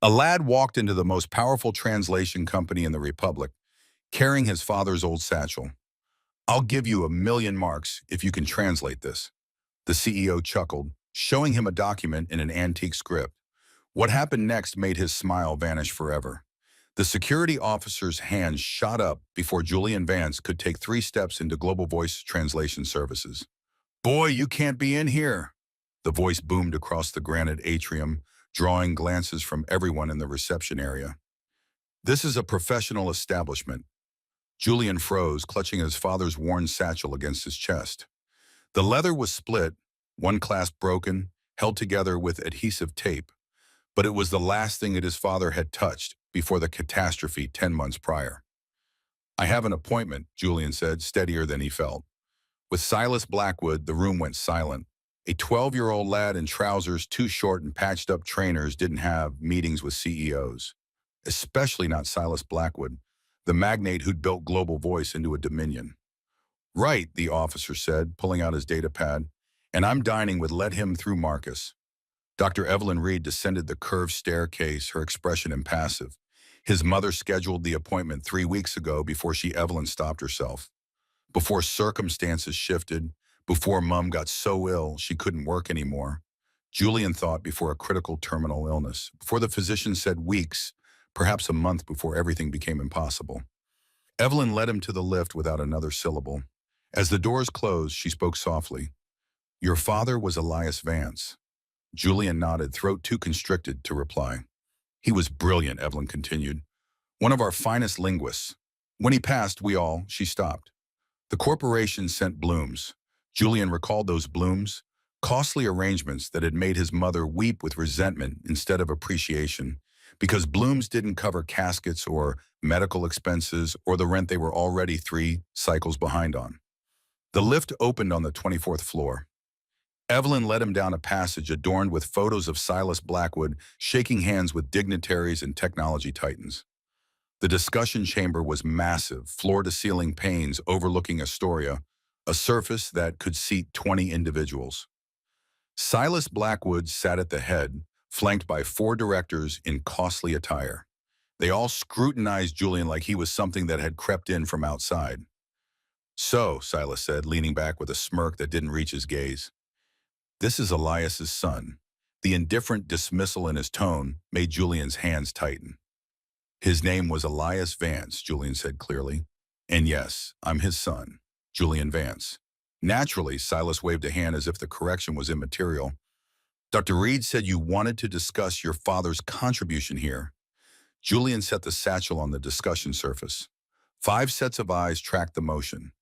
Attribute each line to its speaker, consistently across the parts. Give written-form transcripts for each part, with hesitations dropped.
Speaker 1: A lad walked into the most powerful translation company in the Republic, carrying his father's old satchel. "I'll give you 1,000,000 marks if you can translate this." The CEO chuckled, showing him a document in an antique script. What happened next made his smile vanish forever. The security officer's hand shot up before Julian Vance could take 3 steps into Global Voice Translation Services. "Boy, you can't be in here." The voice boomed across the granite atrium, drawing glances from everyone in the reception area. "This is a professional establishment." Julian froze, clutching his father's worn satchel against his chest. The leather was split, one clasp broken, held together with adhesive tape, but it was the last thing that his father had touched before the catastrophe 10 months prior. "I have an appointment," Julian said, steadier than he felt. With Silas Blackwood, the room went silent. A 12-year-old lad in trousers too short and patched-up trainers didn't have meetings with CEOs. Especially not Silas Blackwood, the magnate who'd built Global Voice into a dominion. "Right," the officer said, pulling out his data pad. "And I'm dining with Let Him Through Marcus." Dr. Evelyn Reed descended the curved staircase, her expression impassive. His mother scheduled the appointment 3 weeks ago before Evelyn stopped herself. Before circumstances shifted, before Mum got so ill she couldn't work anymore. Julian thought before a critical terminal illness, before the physician said weeks, perhaps a month before everything became impossible. Evelyn led him to the lift without another syllable. As the doors closed, she spoke softly. "Your father was Elias Vance." Julian nodded, throat too constricted to reply. "He was brilliant," Evelyn continued. "One of our finest linguists. When he passed, she stopped. The corporation sent blooms. Julian recalled those blooms, costly arrangements that had made his mother weep with resentment instead of appreciation, because blooms didn't cover caskets or medical expenses or the rent they were already 3 cycles behind on. The lift opened on the 24th floor. Evelyn led him down a passage adorned with photos of Silas Blackwood shaking hands with dignitaries and technology titans. The discussion chamber was massive, floor-to-ceiling panes overlooking Astoria, a surface that could seat 20 individuals. Silas Blackwood sat at the head, flanked by 4 directors in costly attire. They all scrutinized Julian like he was something that had crept in from outside. "So," Silas said, leaning back with a smirk that didn't reach his gaze, "this is Elias's son." The indifferent dismissal in his tone made Julian's hands tighten. "His name was Elias Vance," Julian said clearly. "And yes, I'm his son, Julian Vance." Naturally, Silas waved a hand as if the correction was immaterial. "Dr. Reed said you wanted to discuss your father's contribution here." Julian set the satchel on the discussion surface. 5 sets of eyes tracked the motion.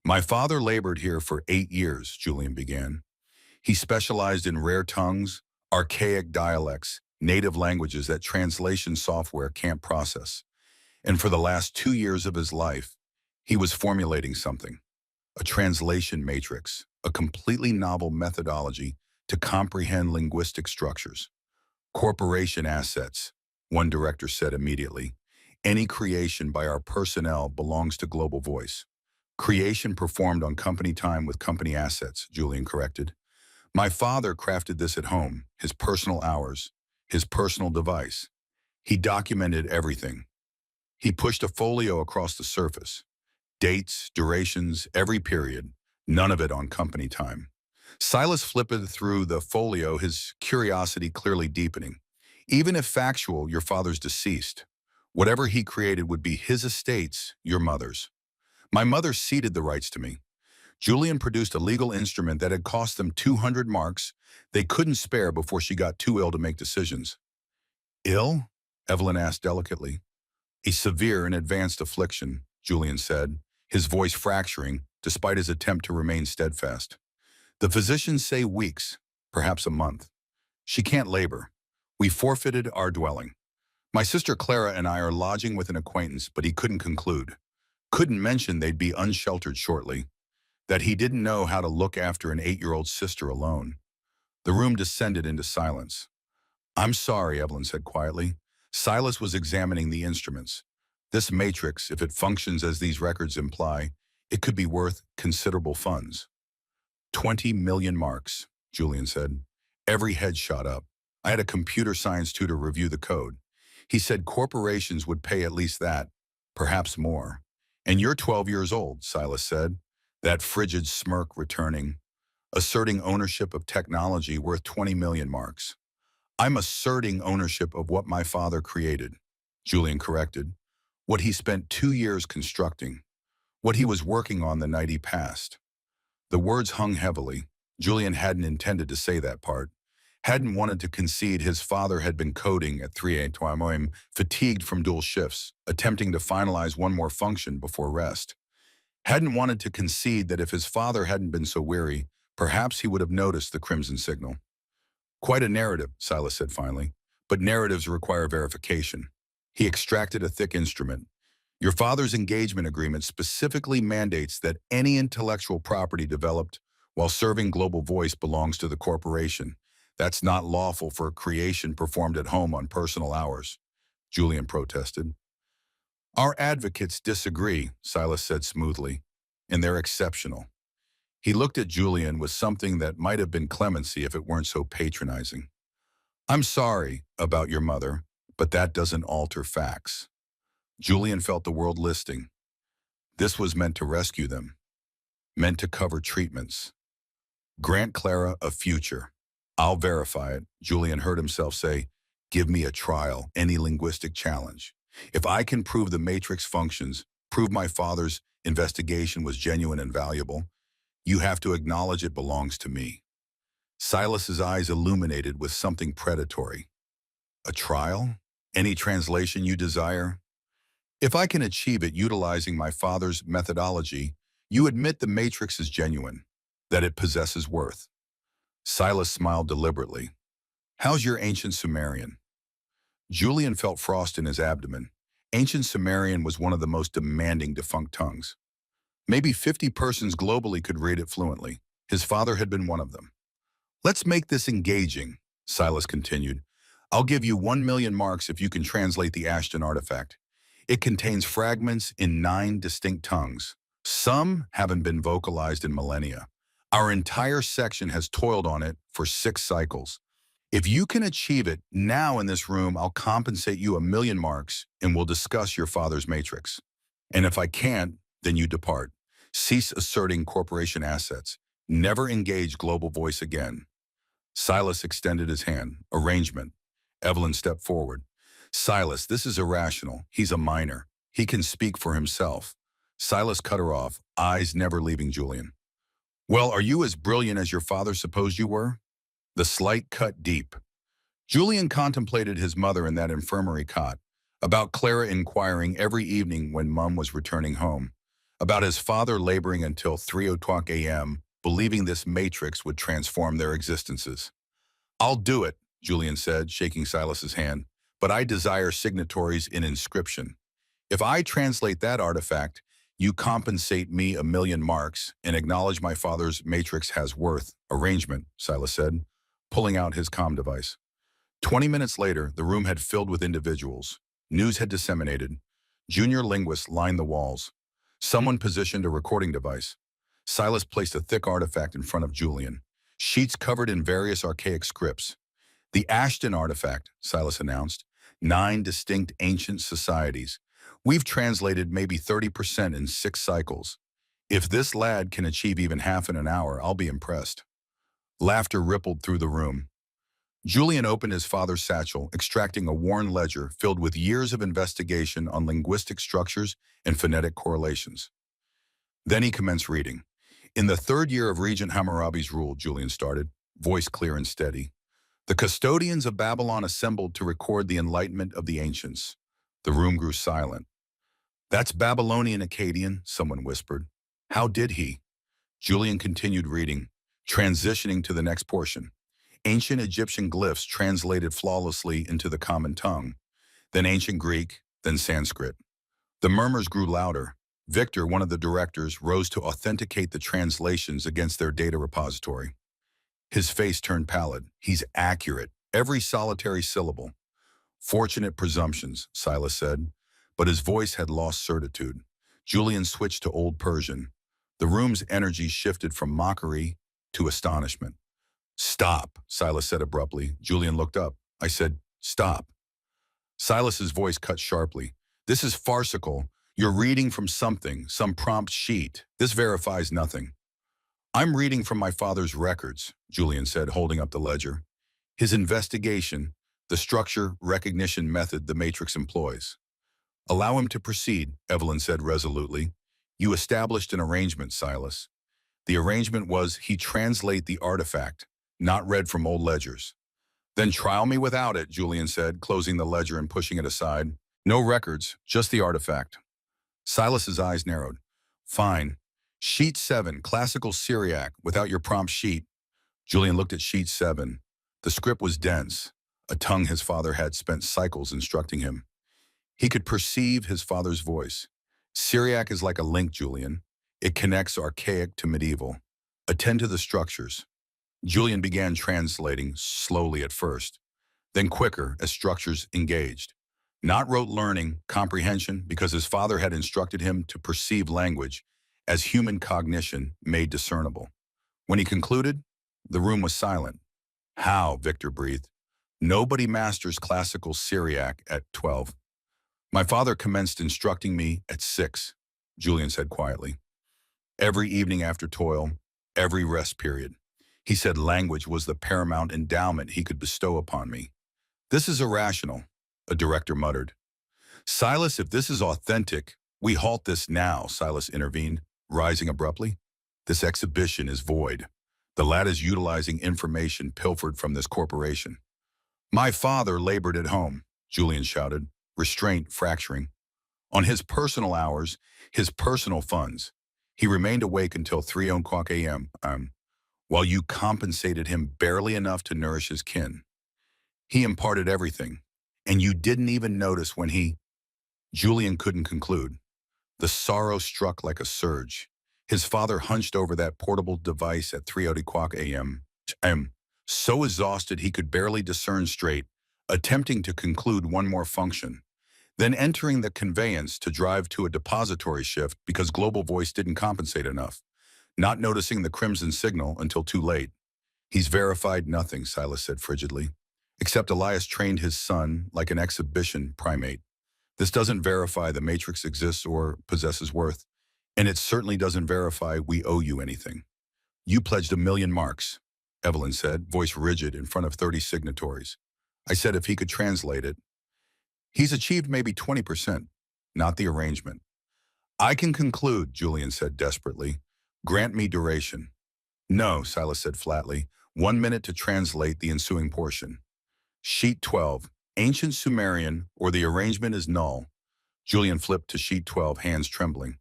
Speaker 1: "My father labored here for 8 years, Julian began. "He specialized in rare tongues, archaic dialects, native languages that translation software can't process. And for the last 2 years of his life, he was formulating something. A translation matrix, a completely novel methodology to comprehend linguistic structures. Corporation assets," one director said immediately. "Any creation by our personnel belongs to Global Voice." "Creation performed on company time with company assets," Julian corrected. "My father crafted this at home, his personal hours, his personal device. He documented everything. He pushed a folio across the surface. Dates, durations, every period, none of it on company time." Silas flipped through the folio, his curiosity clearly deepening. "Even if factual, your father's deceased. Whatever he created would be his estate's, your mother's. My mother ceded the rights to me." Julian produced a legal instrument that had cost them 200 marks they couldn't spare before she got too ill to make decisions. "Ill?" Evelyn asked delicately. "A severe and advanced affliction," Julian said, his voice fracturing despite his attempt to remain steadfast. "The physicians say weeks, perhaps a month. She can't labor. We forfeited our dwelling. My sister Clara and I are lodging with an acquaintance, but he couldn't conclude. Couldn't mention they'd be unsheltered shortly. That he didn't know how to look after an 8-year-old sister alone." The room descended into silence. "I'm sorry," Evelyn said quietly. Silas was examining the instruments. "This matrix, if it functions as these records imply, it could be worth considerable funds." 20 million marks, Julian said. Every head shot up. "I had a computer science tutor review the code. He said corporations would pay at least that, perhaps more. And you're 12 years old, Silas said, that frigid smirk returning, asserting ownership of technology worth 20 million marks. I'm asserting ownership of what my father created, Julian corrected, what he spent 2 years constructing, what he was working on the night he passed. The words hung heavily. Julian hadn't intended to say that part, hadn't wanted to concede his father had been coding at 3 a.m., fatigued from dual shifts, attempting to finalize one more function before rest. Hadn't wanted to concede that if his father hadn't been so weary, perhaps he would have noticed the crimson signal. Quite a narrative, Silas said finally, but narratives require verification. He extracted a thick instrument. Your father's engagement agreement specifically mandates that any intellectual property developed while serving Global Voice belongs to the corporation. That's not lawful for a creation performed at home on personal hours, Julian protested. Our advocates disagree, Silas said smoothly, and they're exceptional. He looked at Julian with something that might have been clemency if it weren't so patronizing. I'm sorry about your mother, but that doesn't alter facts. Julian felt the world listing. This was meant to rescue them, meant to cover treatments. Grant Clara a future. I'll verify it, Julian heard himself say. Give me a trial, any linguistic challenge. If I can prove the matrix functions, prove my father's investigation was genuine and valuable, you have to acknowledge it belongs to me. Silas's eyes illuminated with something predatory. A trial? Any translation you desire? If I can achieve it utilizing my father's methodology, you admit the matrix is genuine, that it possesses worth. Silas smiled deliberately. How's your ancient Sumerian? Julian felt frost in his abdomen. Ancient Sumerian was one of the most demanding defunct tongues. Maybe 50 persons globally could read it fluently. His father had been one of them. Let's make this engaging, Silas continued. I'll give you 1 million marks if you can translate the Ashton artifact. It contains fragments in 9 distinct tongues. Some haven't been vocalized in millennia. Our entire section has toiled on it for 6 cycles. If you can achieve it now in this room, I'll compensate you 1 million marks and we'll discuss your father's matrix. And if I can't, then you depart. Cease asserting corporation assets. Never engage Global Voice again. Silas extended his hand. Arrangement. Evelyn stepped forward. Silas, this is irrational. He's a minor. He can speak for himself. Silas cut her off, eyes never leaving Julian. Well, are you as brilliant as your father supposed you were? The slight cut deep. Julian contemplated his mother in that infirmary cot, about Clara inquiring every evening when Mum was returning home, about his father laboring until 3:00 a.m., believing this matrix would transform their existences. I'll do it, Julian said, shaking Silas's hand, but I desire signatories in inscription. If I translate that artifact, you compensate me 1 million marks and acknowledge my father's matrix has worth. Arrangement, Silas said, pulling out his comm device. 20 minutes later, the room had filled with individuals. News had disseminated. Junior linguists lined the walls. Someone positioned a recording device. Silas placed a thick artifact in front of Julian. Sheets covered in various archaic scripts. The Ashton artifact, Silas announced. 9 distinct ancient societies. We've translated maybe 30% in 6 cycles. If this lad can achieve even half in an hour, I'll be impressed. Laughter rippled through the room. Julian opened his father's satchel, extracting a worn ledger filled with years of investigation on linguistic structures and phonetic correlations. Then he commenced reading. In the 3rd year of Regent Hammurabi's rule, Julian started, voice clear and steady. The custodians of Babylon assembled to record the enlightenment of the ancients. The room grew silent. That's Babylonian Akkadian, someone whispered. How did he? Julian continued reading, transitioning to the next portion. Ancient Egyptian glyphs translated flawlessly into the common tongue, then ancient Greek, then Sanskrit. The murmurs grew louder. Victor, one of the directors, rose to authenticate the translations against their data repository. His face turned pallid. He's accurate, every solitary syllable. Fortunate presumptions, Silas said, but his voice had lost certitude. Julian switched to Old Persian. The room's energy shifted from mockery to astonishment. Stop, Silas said abruptly. Julian looked up. I said, stop. Silas's voice cut sharply. This is farcical. You're reading from something, some prompt sheet. This verifies nothing. I'm reading from my father's records, Julian said, holding up the ledger. His investigation, the structure recognition method the Matrix employs. Allow him to proceed, Evelyn said resolutely. You established an arrangement, Silas. The arrangement was he translate the artifact, not read from old ledgers. Then trial me without it, Julian said, closing the ledger and pushing it aside. No records, just the artifact. Silas's eyes narrowed. Fine. Sheet 7, classical Syriac, without your prompt sheet. Julian looked at sheet 7. The script was dense, a tongue his father had spent cycles instructing him. He could perceive his father's voice. Syriac is like a link, Julian. It connects archaic to medieval. Attend to the structures. Julian began translating, slowly at first, then quicker as structures engaged. Not rote learning, comprehension, because his father had instructed him to perceive language as human cognition made discernible. When he concluded, the room was silent. How, Victor breathed. Nobody masters classical Syriac at 12. My father commenced instructing me at 6, Julian said quietly. Every evening after toil, every rest period. He said language was the paramount endowment he could bestow upon me. This is irrational, a director muttered. Silas, if this is authentic, we halt this now, Silas intervened, rising abruptly. This exhibition is void. The lad is utilizing information pilfered from this corporation. My father labored at home, Julian shouted, restraint fracturing. On his personal hours, his personal funds. He remained awake until 3:00 a.m., while you compensated him barely enough to nourish his kin. He imparted everything, and you didn't even notice when he... Julian couldn't conclude. The sorrow struck like a surge. His father hunched over that portable device at 3:00 a.m., so exhausted he could barely discern straight, attempting to conclude one more function, then entering the conveyance to drive to a depository shift because Global Voice didn't compensate enough, not noticing the crimson signal until too late. He's verified nothing, Silas said frigidly, except Elias trained his son like an exhibition primate. This doesn't verify the Matrix exists or possesses worth, and it certainly doesn't verify we owe you anything. You pledged 1,000,000 marks, Evelyn said, voice rigid in front of 30 signatories. I said if he could translate it. He's achieved maybe 20%, not the arrangement. I can conclude, Julian said desperately. Grant me duration. No, Silas said flatly. 1 minute to translate the ensuing portion. Sheet 12, Ancient Sumerian, or the arrangement is null. Julian flipped to sheet 12, hands trembling.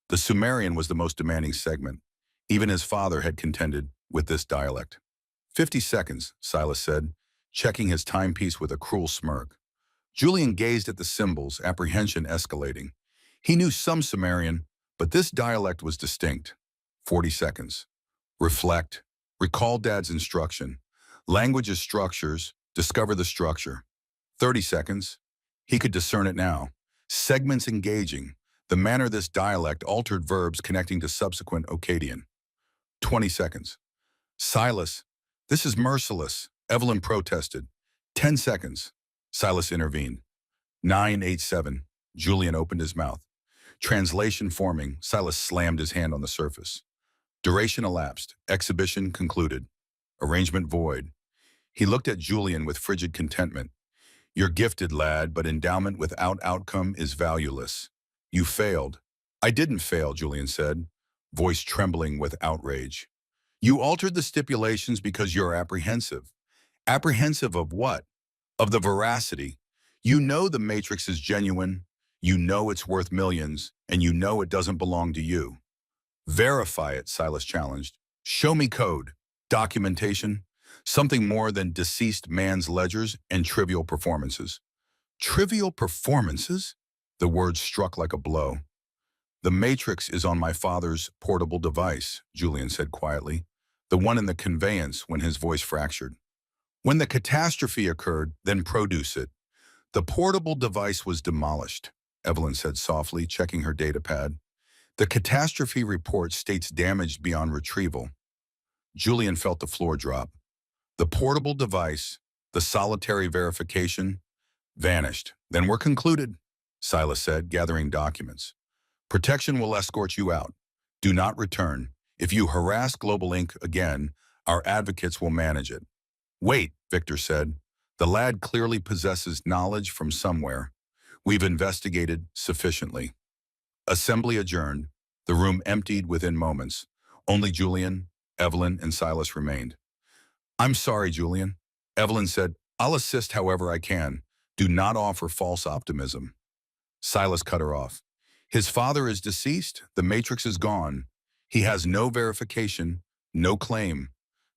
Speaker 1: The Sumerian was the most demanding segment. Even his father had contended with this dialect. 50 seconds, Silas said, checking his timepiece with a cruel smirk. Julian gazed at the symbols, apprehension escalating. He knew some Sumerian, but this dialect was distinct. 40 seconds. Reflect. Recall Dad's instruction. Language is structures. Discover the structure. 30 seconds. He could discern it now. Segments engaging. The manner this dialect altered verbs connecting to subsequent Akkadian. 20 seconds. Silas, this is merciless. Evelyn protested. 10 seconds. Silas intervened. 987. Julian opened his mouth. Translation forming. Silas slammed his hand on the surface. Duration elapsed. Exhibition concluded. Arrangement void. He looked at Julian with frigid contentment. You're gifted, lad, but endowment without outcome is valueless. You failed. I didn't fail, Julian said, voice trembling with outrage. You altered the stipulations because you're apprehensive. Apprehensive of what? Of the veracity. You know the Matrix is genuine, you know it's worth millions, and you know it doesn't belong to you. Verify it, Silas challenged. Show me code, documentation, something more than deceased man's ledgers and trivial performances. Trivial performances? The word struck like a blow. The Matrix is on my father's portable device, Julian said quietly, the one in the conveyance when his voice fractured. When the catastrophe occurred, then produce it. The portable device was demolished, Evelyn said softly, checking her data pad. The catastrophe report states damaged beyond retrieval. Julian felt the floor drop. The portable device, the solitary verification, Vanished. Then we're concluded, Silas said, gathering documents. Protection will escort you out. Do not return. If you harass Global Inc. again, our advocates will manage it. Wait, Victor said. The lad clearly possesses knowledge from somewhere. We've investigated sufficiently. Assembly adjourned. The room emptied within moments. Only Julian, Evelyn, and Silas remained. I'm sorry, Julian. Evelyn said, I'll assist however I can. Do not offer false optimism. Silas cut her off. His father is deceased. The matrix is gone. He has no verification, no claim.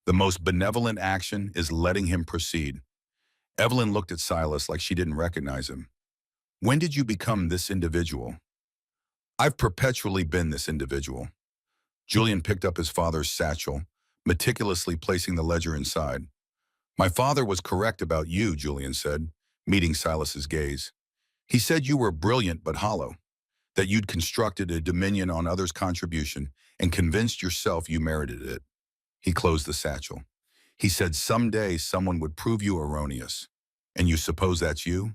Speaker 1: The most benevolent action is letting him proceed. Evelyn looked at Silas like she didn't recognize him. When did you become this individual? I've perpetually been this individual. Julian picked up his father's satchel, meticulously placing the ledger inside. My father was correct about you, Julian said, meeting Silas's gaze. He said you were brilliant but hollow, that you'd constructed a dominion on others' contribution and convinced yourself you merited it. He closed the satchel. He said someday someone would prove you erroneous. And you suppose that's you?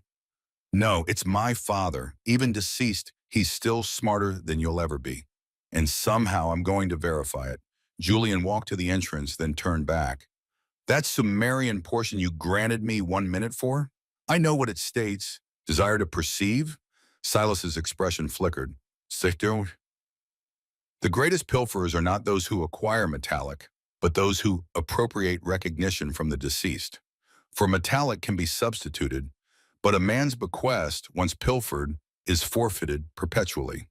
Speaker 1: No, it's my father. Even deceased, he's still smarter than you'll ever be. And somehow I'm going to verify it. Julian walked to the entrance, then turned back. That Sumerian portion you granted me 1 minute for? I know what it states. Desire to perceive? Silas's expression flickered. The greatest pilferers are not those who acquire metallic, but those who appropriate recognition from the deceased. For metallic can be substituted, but a man's bequest, once pilfered, is forfeited perpetually.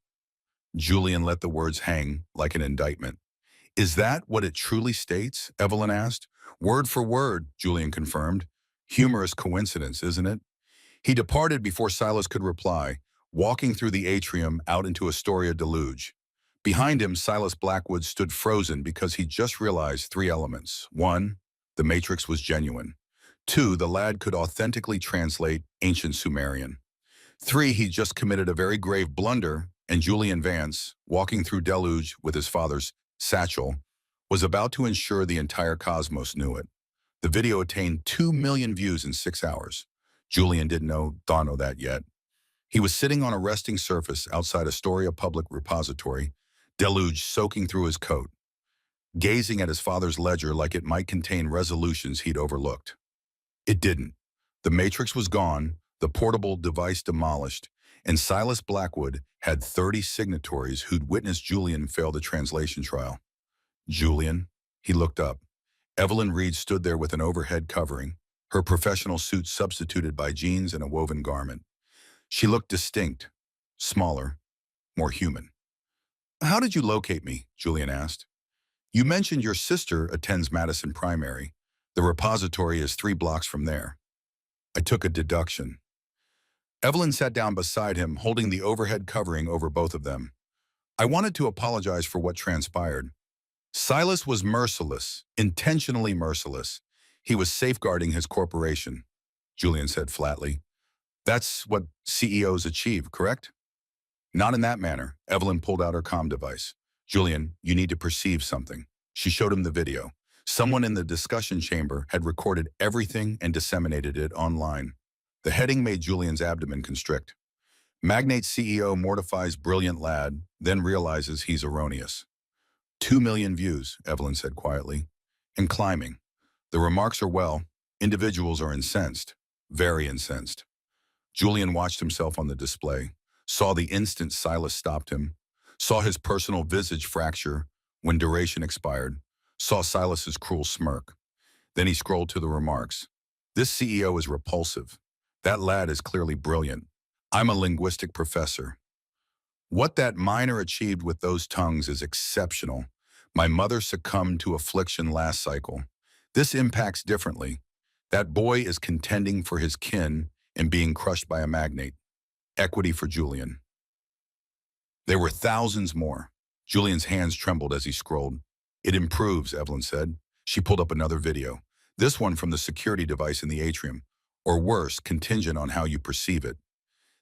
Speaker 1: Julian let the words hang like an indictment. Is that what it truly states? Evelyn asked. Word for word, Julian confirmed. Humorous coincidence, isn't it? He departed before Silas could reply, walking through the atrium out into Astoria deluge. Behind him, Silas Blackwood stood frozen because he just realized 3 elements. 1, the Matrix was genuine. 2, the lad could authentically translate ancient Sumerian. 3, he just committed a very grave blunder, and Julian Vance, walking through deluge with his father's satchel, was about to ensure the entire cosmos knew it. The video attained 2 million views in 6 hours. Julian didn't know that yet. He was sitting on a resting surface outside Astoria Public Repository, deluge soaking through his coat, gazing at his father's ledger like it might contain resolutions he'd overlooked. It didn't. The matrix was gone, the portable device demolished, and Silas Blackwood had 30 signatories who'd witnessed Julian fail the translation trial. Julian, he looked up. Evelyn Reed stood there with an overhead covering, her professional suit substituted by jeans and a woven garment. She looked distinct, smaller, more human. How did you locate me? Julian asked. You mentioned your sister attends Madison Primary. The repository is 3 blocks from there. I took a deduction. Evelyn sat down beside him, holding the overhead covering over both of them. I wanted to apologize for what transpired. Silas was merciless, intentionally merciless. He was safeguarding his corporation, Julian said flatly. That's what CEOs achieve, correct? Not in that manner. Evelyn pulled out her comm device. Julian, you need to perceive something. She showed him the video. Someone in the discussion chamber had recorded everything and disseminated it online. The heading made Julian's abdomen constrict. Magnate CEO mortifies brilliant lad, then realizes he's erroneous. 2 million views, Evelyn said quietly. And climbing. The remarks are individuals are incensed. Very incensed. Julian watched himself on the display, saw the instant Silas stopped him, saw his personal visage fracture when duration expired, saw Silas's cruel smirk. Then he scrolled to the remarks. This CEO is repulsive. That lad is clearly brilliant. I'm a linguistic professor. What that miner achieved with those tongues is exceptional. My mother succumbed to affliction last cycle. This impacts differently. That boy is contending for his kin and being crushed by a magnate. Equity for Julian. There were thousands more. Julian's hands trembled as he scrolled. It improves, Evelyn said. She pulled up another video. This one from the security device in the atrium, or worse, contingent on how you perceive it.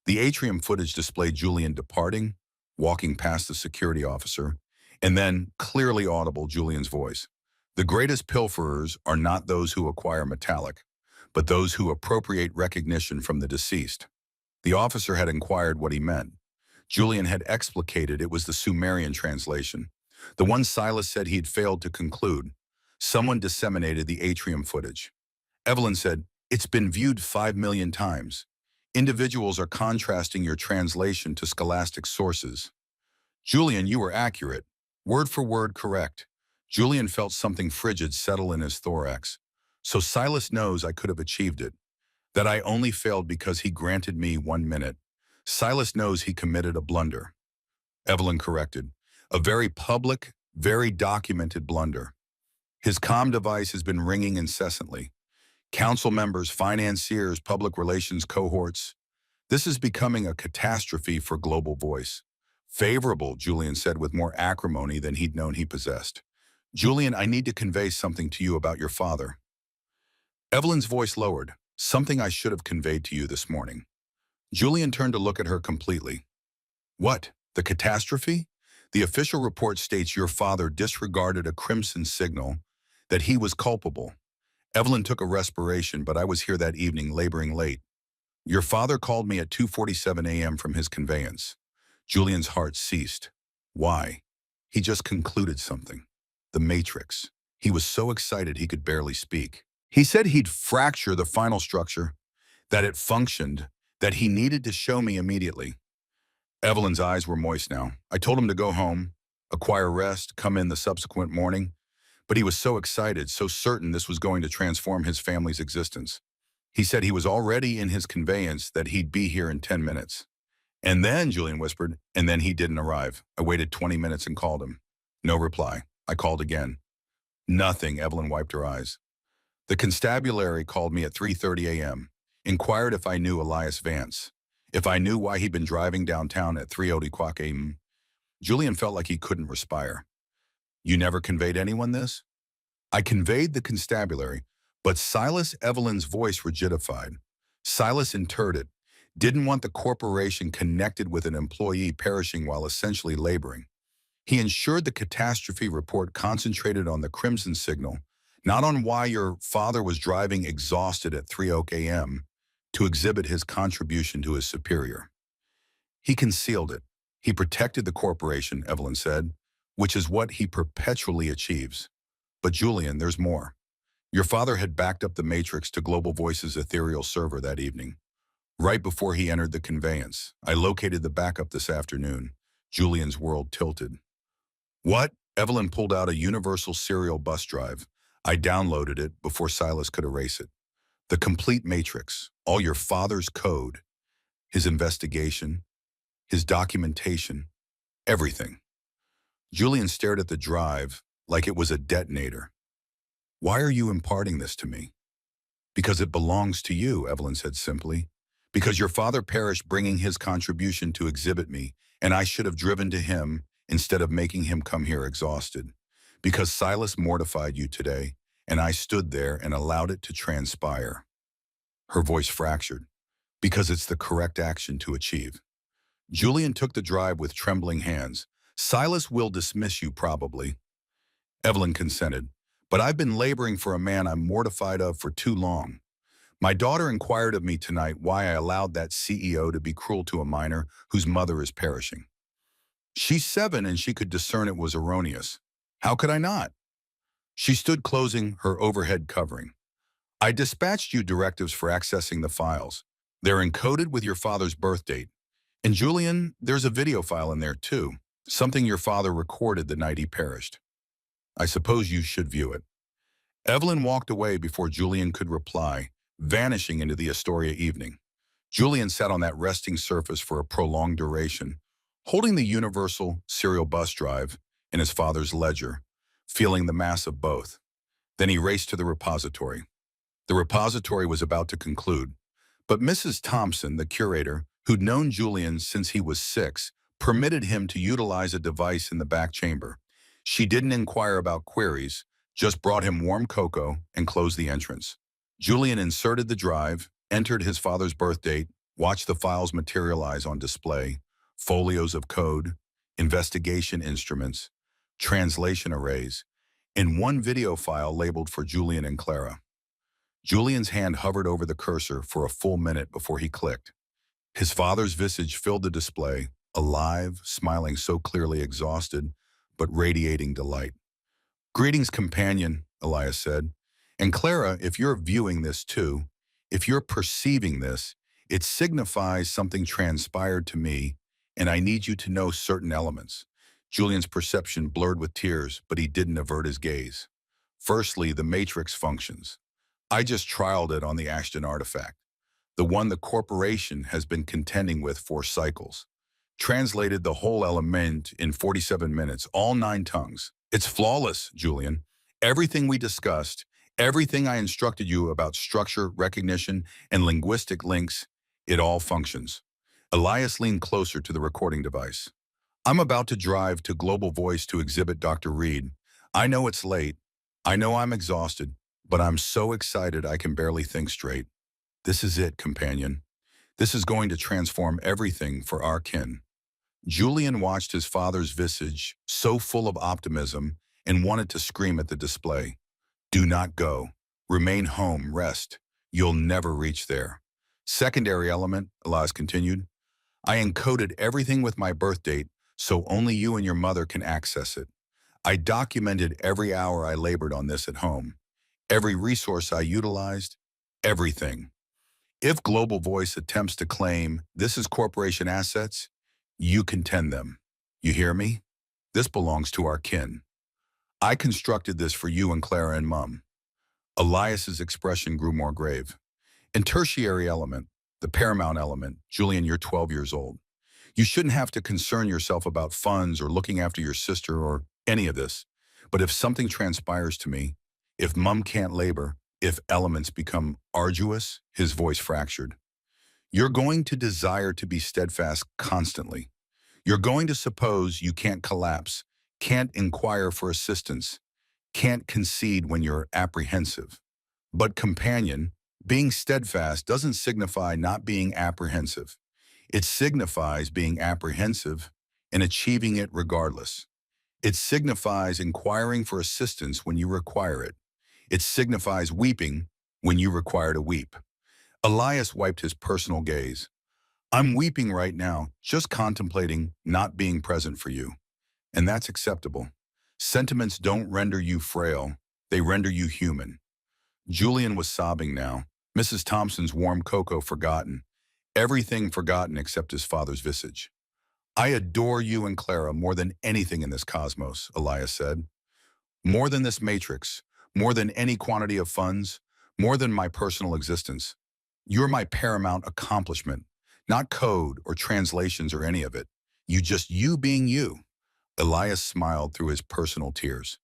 Speaker 1: The atrium footage displayed Julian departing, walking past the security officer, and then, clearly audible, Julian's voice. The greatest pilferers are not those who acquire metallic, but those who appropriate recognition from the deceased. The officer had inquired what he meant. Julian had explicated it was the Sumerian translation, the one Silas said he'd failed to conclude. Someone disseminated the atrium footage. Evelyn said, "It's been viewed 5 million times. Individuals are contrasting your translation to scholastic sources." "Julian, you were accurate. Word for word correct." Julian felt something frigid settle in his thorax. "So Silas knows I could have achieved it. That I only failed because he granted me 1 minute. Silas knows he committed a blunder." Evelyn corrected. "A very public, very documented blunder. His comm device has been ringing incessantly. Council members, financiers, public relations cohorts. This is becoming a catastrophe for Global Voice." "Favorable," Julian said with more acrimony than he'd known he possessed. "Julian, I need to convey something to you about your father." Evelyn's voice lowered. "Something I should have conveyed to you this morning." Julian turned to look at her completely. "What? The catastrophe? The official report states your father disregarded a crimson signal, that he was culpable." Evelyn took a respiration, "But I was here that evening laboring late. Your father called me at 2:47 a.m. from his conveyance." Julian's heart ceased. Why? He just concluded something. The Matrix. He was so excited he could barely speak. He said he'd fracture the final structure, that it functioned, that he needed to show me immediately. Evelyn's eyes were moist now. "I told him to go home, acquire rest, come in the subsequent morning. But he was so excited, so certain this was going to transform his family's existence. He said he was already in his conveyance, that he'd be here in 10 minutes. And then," Julian whispered, "and then he didn't arrive. I waited 20 minutes and called him. No reply. I called again. Nothing." Evelyn wiped her eyes. "The constabulary called me at 3:30 a.m., inquired if I knew Elias Vance, if I knew why he'd been driving downtown at 3:00 a.m. Julian felt like he couldn't respire. "You never conveyed anyone this?" "I conveyed the constabulary, but Silas." Evelyn's voice rigidified. "Silas interred it. Didn't want the corporation connected with an employee perishing while essentially laboring. He ensured the catastrophe report concentrated on the crimson signal, not on why your father was driving exhausted at 3:00 a.m. to exhibit his contribution to his superior. He concealed it. He protected the corporation," Evelyn said, "which is what he perpetually achieves. But Julian, there's more. Your father had backed up the Matrix to Global Voice's ethereal server that evening, right before he entered the conveyance. I located the backup this afternoon." Julian's world tilted. "What?" Evelyn pulled out a universal serial bus drive. "I downloaded it before Silas could erase it. The complete Matrix, all your father's code, his investigation, his documentation, everything." Julian stared at the drive like it was a detonator. "Why are you imparting this to me?" "Because it belongs to you," Evelyn said simply. "Because your father perished bringing his contribution to exhibit me, and I should have driven to him instead of making him come here exhausted. Because Silas mortified you today, and I stood there and allowed it to transpire." Her voice fractured. "Because it's the correct action to achieve." Julian took the drive with trembling hands. "Silas will dismiss you probably." Evelyn consented. "But I've been laboring for a man I'm mortified of for too long. My daughter inquired of me tonight why I allowed that CEO to be cruel to a minor whose mother is perishing. She's 7 and she could discern it was erroneous. How could I not?" She stood closing her overhead covering. "I dispatched you directives for accessing the files. They're encoded with your father's birth date. And Julian, there's a video file in there too, something your father recorded the night he perished. I suppose you should view it." Evelyn walked away before Julian could reply, vanishing into the Astoria evening. Julian sat on that resting surface for a prolonged duration, holding the universal serial bus drive in his father's ledger, feeling the mass of both. Then he raced to the repository. The repository was about to conclude, but Mrs. Thompson, the curator, who'd known Julian since he was 6, permitted him to utilize a device in the back chamber. She didn't inquire about queries, just brought him warm cocoa and closed the entrance. Julian inserted the drive, entered his father's birth date, watched the files materialize on display, folios of code, investigation instruments, translation arrays, and one video file labeled for Julian and Clara. Julian's hand hovered over the cursor for a full minute before he clicked. His father's visage filled the display, alive, smiling so clearly exhausted, but radiating delight. "Greetings, companion," Elias said. "And Clara, if you're viewing this too, if you're perceiving this, it signifies something transpired to me, and I need you to know certain elements." Julian's perception blurred with tears, but he didn't avert his gaze. "Firstly, the matrix functions. I just trialed it on the Ashton artifact, the one the corporation has been contending with for cycles. Translated the whole element in 47 minutes, all 9 tongues. It's flawless, Julian. Everything we discussed, everything I instructed you about structure, recognition, and linguistic links, it all functions." Elias leaned closer to the recording device. "I'm about to drive to Global Voice to exhibit Dr. Reed. I know it's late. I know I'm exhausted, but I'm so excited I can barely think straight. This is it, companion. This is going to transform everything for our kin." Julian watched his father's visage, so full of optimism, and wanted to scream at the display. "Do not go. Remain home, rest. You'll never reach there." "Secondary element," Elias continued. "I encoded everything with my birth date, so only you and your mother can access it. I documented every hour I labored on this at home, every resource I utilized, everything. If Global Voice attempts to claim this is corporation assets, you contend them. You hear me? This belongs to our kin. I constructed this for you and Clara and Mum." Elias's expression grew more grave. "And tertiary element, the paramount element, Julian, you're 12 years old. You shouldn't have to concern yourself about funds or looking after your sister or any of this. But if something transpires to me, if Mum can't labor, if elements become arduous," his voice fractured, "you're going to desire to be steadfast constantly. You're going to suppose you can't collapse, can't inquire for assistance, can't concede when you're apprehensive. But companion, being steadfast doesn't signify not being apprehensive. It signifies being apprehensive and achieving it regardless. It signifies inquiring for assistance when you require it. It signifies weeping when you require to weep." Elias wiped his personal gaze. "I'm weeping right now, just contemplating not being present for you. And that's acceptable. Sentiments don't render you frail, they render you human." Julian was sobbing now, Mrs. Thompson's warm cocoa forgotten, everything forgotten except his father's visage. "I adore you and Clara more than anything in this cosmos," Elias said. "More than this matrix, more than any quantity of funds, more than my personal existence. You're my paramount accomplishment, not code or translations or any of it. You being you." Elias smiled through his personal tears.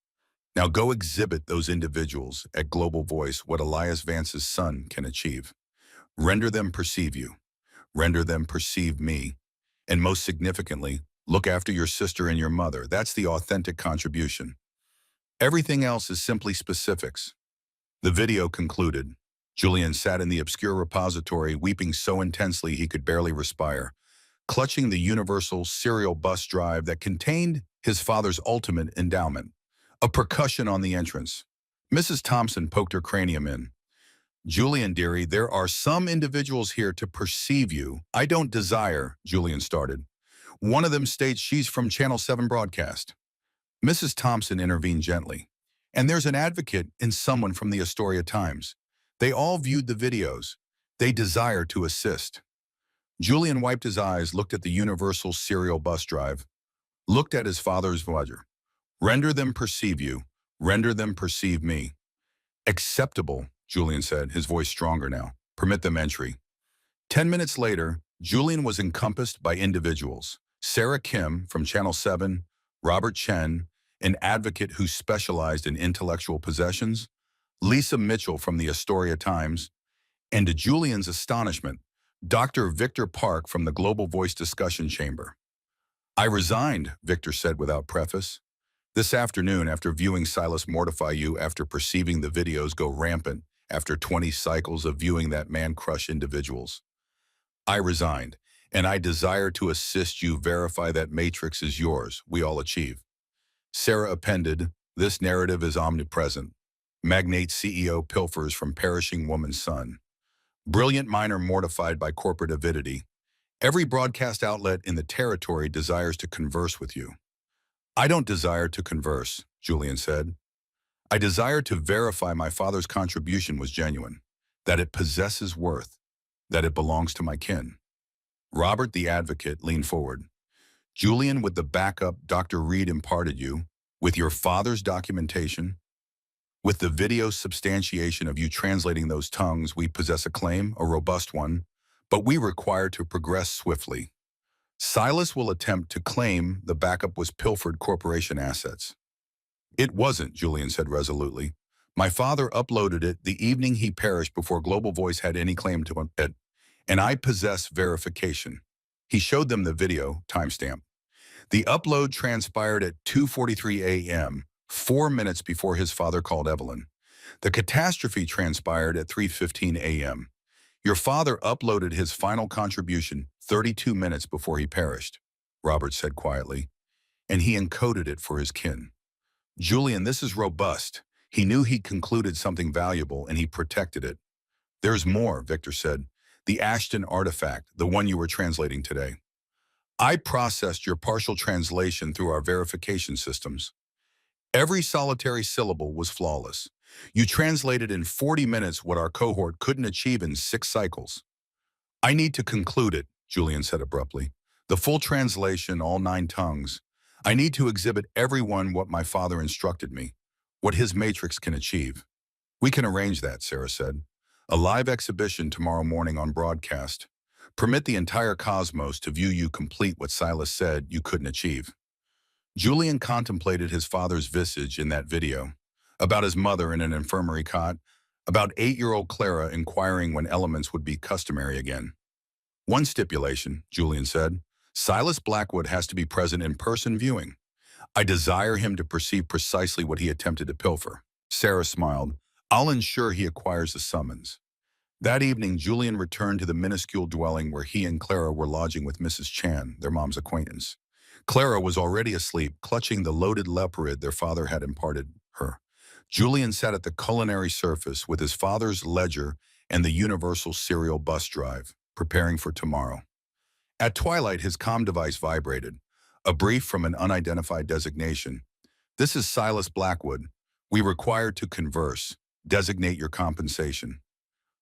Speaker 1: "Now go exhibit those individuals at Global Voice what Elias Vance's son can achieve. Render them perceive you. Render them perceive me. And most significantly, look after your sister and your mother. That's the authentic contribution. Everything else is simply specifics." The video concluded. Julian sat in the obscure repository, weeping so intensely he could barely respire, clutching the universal serial bus drive that contained his father's ultimate endowment, a percussion on the entrance. Mrs. Thompson poked her cranium in. "Julian, dearie, there are some individuals here to perceive you. I don't desire," Julian started. "One of them states she's from Channel 7 broadcast." Mrs. Thompson intervened gently. "And there's an advocate in someone from the Astoria Times. They all viewed the videos. They desire to assist." Julian wiped his eyes, looked at the universal serial bus drive, looked at his father's ledger. "Render them perceive you. Render them perceive me." "Acceptable," Julian said, his voice stronger now. "Permit them entry." 10 minutes later, Julian was encompassed by individuals. Sarah Kim from Channel 7, Robert Chen, an advocate who specialized in intellectual possessions, Lisa Mitchell from the Astoria Times, and to Julian's astonishment, Dr. Victor Park from the Global Voice Discussion Chamber. "I resigned," Victor said without preface. "This afternoon, after viewing Silas mortify you, after perceiving the videos go rampant, after 20 cycles of viewing that man crush individuals. I resigned, and I desire to assist you verify that matrix is yours, we all achieve." Sarah appended, "This narrative is omnipresent. Magnate CEO pilfers from perishing woman's son. Brilliant miner mortified by corporate avidity. Every broadcast outlet in the territory desires to converse with you. I don't desire to converse, Julian said. I desire to verify my father's contribution was genuine, that it possesses worth, that it belongs to my kin. Robert the advocate leaned forward. Julian, with the backup Dr. Reed imparted you, with your father's documentation, with the video substantiation of you translating those tongues, we possess a claim, a robust one, but we require to progress swiftly. Silas will attempt to claim the backup was pilfered corporation assets. It wasn't, Julian said resolutely. My father uploaded it the evening he perished before Global Voice had any claim to it, and I possess verification. He showed them the video, timestamp. The upload transpired at 2:43 a.m., 4 minutes before his father called Evelyn. The catastrophe transpired at 3:15 a.m. Your father uploaded his final contribution 32 minutes before he perished, Robert said quietly, and he encoded it for his kin. Julian, this is robust. He knew he'd concluded something valuable and he protected it. There's more, Victor said. The Ashton artifact, the one you were translating today. I processed your partial translation through our verification systems. Every solitary syllable was flawless. You translated in 40 minutes what our cohort couldn't achieve in 6 cycles. I need to conclude it, Julian said abruptly. The full translation, all 9 tongues. I need to exhibit everyone what my father instructed me, what his matrix can achieve. We can arrange that, Sarah said. A live exhibition tomorrow morning on broadcast. Permit the entire cosmos to view you complete what Silas said you couldn't achieve. Julian contemplated his father's visage in that video, about his mother in an infirmary cot, about 8-year-old Clara inquiring when elements would be customary again. One stipulation, Julian said, Silas Blackwood has to be present in person viewing. I desire him to perceive precisely what he attempted to pilfer. Sarah smiled. I'll ensure he acquires a summons. That evening, Julian returned to the minuscule dwelling where he and Clara were lodging with Mrs. Chan, their mom's acquaintance. Clara was already asleep, clutching the loaded leopard their father had imparted her. Julian sat at the culinary surface with his father's ledger and the universal serial bus drive, preparing for tomorrow. At twilight, his comm device vibrated. A brief from an unidentified designation. This is Silas Blackwood. We require to converse. Designate your compensation.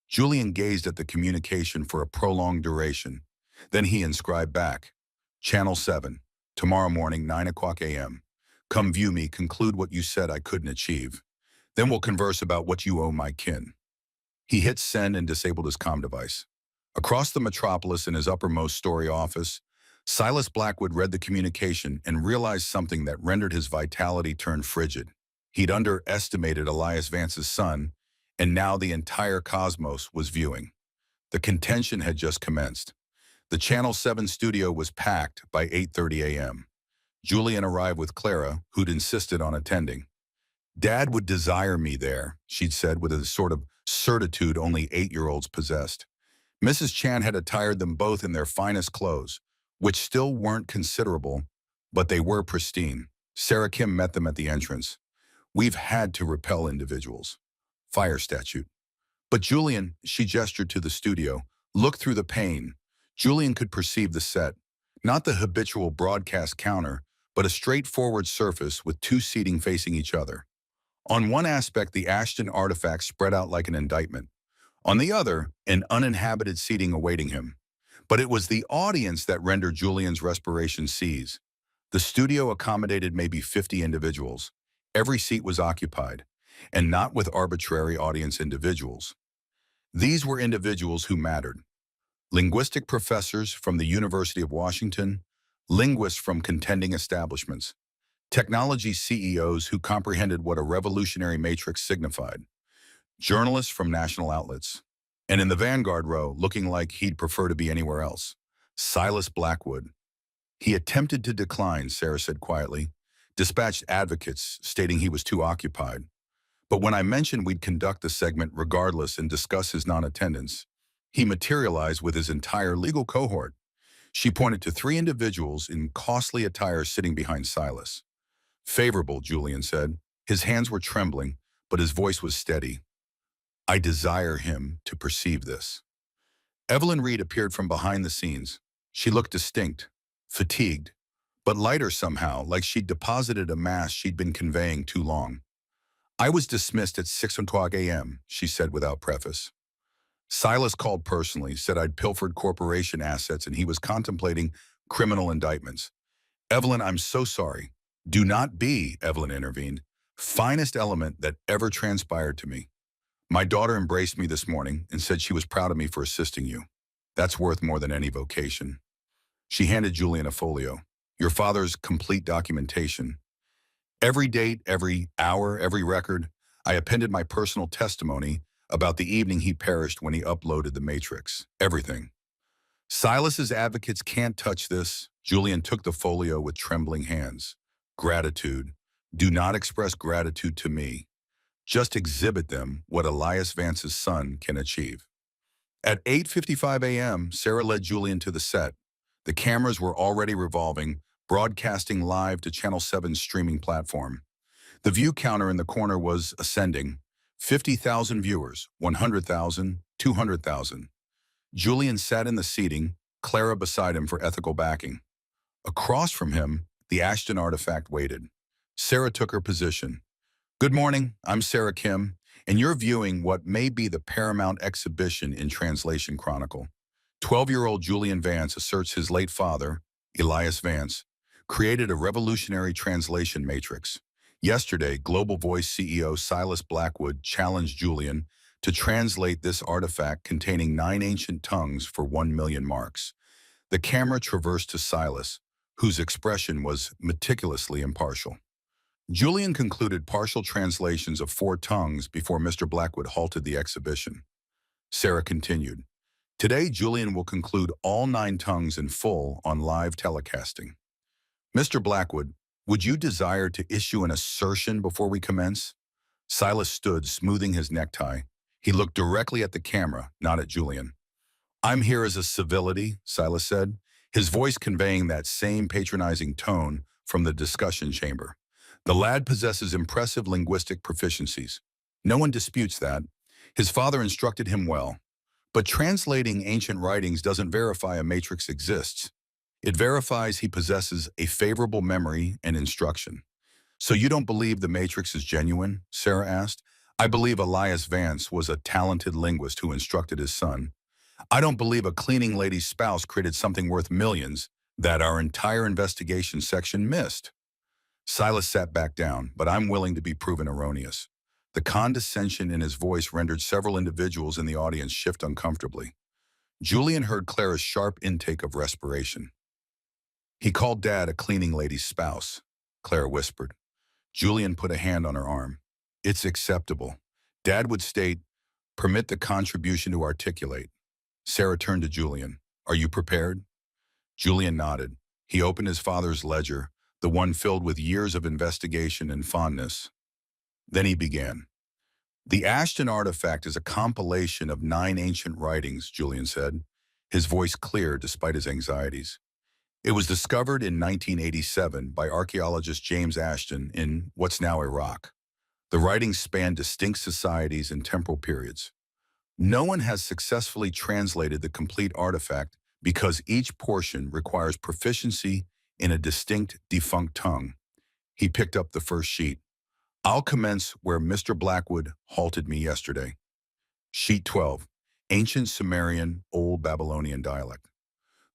Speaker 1: Julian gazed at the communication for a prolonged duration. Then he inscribed back. Channel 7. Tomorrow morning, 9 o'clock a.m. Come view me, conclude what you said I couldn't achieve. Then we'll converse about what you owe my kin. He hit send and disabled his comm device. Across the metropolis in his uppermost story office, Silas Blackwood read the communication and realized something that rendered his vitality turn frigid. He'd underestimated Elias Vance's son, and now the entire cosmos was viewing. The contention had just commenced. The Channel 7 studio was packed by 8:30 a.m. Julian arrived with Clara, who'd insisted on attending. Dad would desire me there, she'd said with a sort of certitude only 8-year-olds possessed. Mrs. Chan had attired them both in their finest clothes, which still weren't considerable, but they were pristine. Sarah Kim met them at the entrance. We've had to repel individuals. Fire statute. But Julian, she gestured to the studio, looked through the pane. Julian could perceive the set, not the habitual broadcast counter, but a straightforward surface with 2 seating facing each other. On one aspect, the Ashton artifact spread out like an indictment. On the other, an uninhabited seating awaiting him. But it was the audience that rendered Julian's respiration seize. The studio accommodated maybe 50 individuals. Every seat was occupied, and not with arbitrary audience individuals. These were individuals who mattered. Linguistic professors from the University of Washington, linguists from contending establishments, technology CEOs who comprehended what a revolutionary matrix signified, journalists from national outlets, and in the vanguard row, looking like he'd prefer to be anywhere else, Silas Blackwood. He attempted to decline, Sarah said quietly, dispatched advocates stating he was too occupied. But when I mentioned we'd conduct the segment regardless and discuss his non-attendance, he materialized with his entire legal cohort. She pointed to 3 individuals in costly attire sitting behind Silas. Favorable, Julian said. His hands were trembling, but his voice was steady. I desire him to perceive this. Evelyn Reed appeared from behind the scenes. She looked distinct, fatigued, but lighter somehow, like she'd deposited a mass she'd been conveying too long. I was dismissed at 6 o'clock a.m., she said without preface. Silas called personally, said I'd pilfered corporation assets and he was contemplating criminal indictments. Evelyn, I'm so sorry. Do not be, Evelyn intervened. Finest element that ever transpired to me. My daughter embraced me this morning and said she was proud of me for assisting you. That's worth more than any vocation. She handed Julian a folio. Your father's complete documentation. Every date, every hour, every record, I appended my personal testimony about the evening he perished when he uploaded the Matrix. Everything. Silas's advocates can't touch this. Julian took the folio with trembling hands. Gratitude. Do not express gratitude to me. Just exhibit them what Elias Vance's son can achieve. At 8:55 a.m., Sarah led Julian to the set. The cameras were already revolving, broadcasting live to Channel 7's streaming platform. The view counter in the corner was ascending. 50,000 viewers, 100,000, 200,000. Julian sat in the seating, Clara beside him for ethical backing. Across from him, the Ashton artifact waited. Sarah took her position. Good morning, I'm Sarah Kim, and you're viewing what may be the paramount exhibition in Translation Chronicle. 12-year-old Julian Vance asserts his late father, Elias Vance, created a revolutionary translation matrix. Yesterday, Global Voice CEO Silas Blackwood challenged Julian to translate this artifact containing 9 ancient tongues for 1 million marks. The camera traversed to Silas, whose expression was meticulously impartial. Julian concluded partial translations of 4 tongues before Mr. Blackwood halted the exhibition. Sarah continued, Today, Julian will conclude all 9 tongues in full on live telecasting. Mr. Blackwood, would you desire to issue an assertion before we commence? Silas stood, smoothing his necktie. He looked directly at the camera, not at Julian. I'm here as a civility, Silas said, his voice conveying that same patronizing tone from the discussion chamber. The lad possesses impressive linguistic proficiencies. No one disputes that. His father instructed him well. But translating ancient writings doesn't verify a matrix exists. It verifies he possesses a favorable memory and instruction. So you don't believe the matrix is genuine? Sarah asked. I believe Elias Vance was a talented linguist who instructed his son. I don't believe a cleaning lady's spouse created something worth millions that our entire investigation section missed. Silas sat back down, but I'm willing to be proven erroneous. The condescension in his voice rendered several individuals in the audience shift uncomfortably. Julian heard Clara's sharp intake of respiration. He called Dad a cleaning lady's spouse, Clara whispered. Julian put a hand on her arm. It's acceptable. Dad would state, permit the contribution to articulate. Sarah turned to Julian. Are you prepared? Julian nodded. He opened his father's ledger, the one filled with years of investigation and fondness. Then he began. The Ashton artifact is a compilation of 9 ancient writings, Julian said, his voice clear despite his anxieties. It was discovered in 1987 by archaeologist James Ashton in what's now Iraq. The writings span distinct societies and temporal periods. No one has successfully translated the complete artifact because each portion requires proficiency in a distinct defunct tongue. He picked up the first sheet. I'll commence where Mr. Blackwood halted me yesterday. Sheet 12, Ancient Sumerian, Old Babylonian dialect.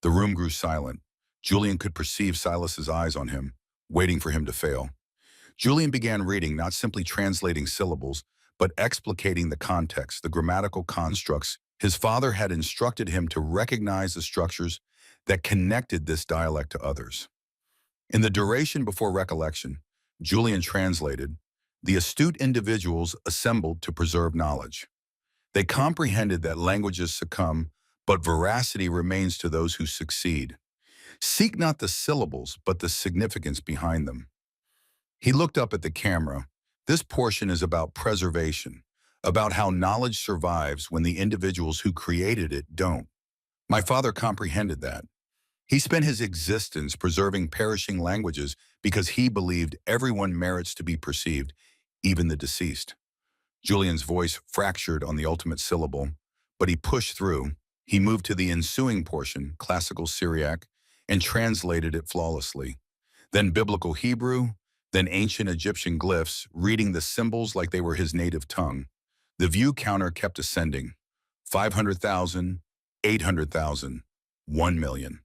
Speaker 1: The room grew silent. Julian could perceive Silas's eyes on him, waiting for him to fail. Julian began reading, not simply translating syllables, but explicating the context, the grammatical constructs. His father had instructed him to recognize the structures that connected this dialect to others. In the duration before recollection, Julian translated, the astute individuals assembled to preserve knowledge. They comprehended that languages succumb, but veracity remains to those who succeed. Seek not the syllables, but the significance behind them. He looked up at the camera. This portion is about preservation, about how knowledge survives when the individuals who created it don't. My father comprehended that. He spent his existence preserving perishing languages because he believed everyone merits to be perceived, even the deceased. Julian's voice fractured on the ultimate syllable, but he pushed through. He moved to the ensuing portion, classical Syriac, and translated it flawlessly. Then biblical Hebrew, then ancient Egyptian glyphs, reading the symbols like they were his native tongue. The view counter kept ascending. 500,000, 800,000, 1,000,000.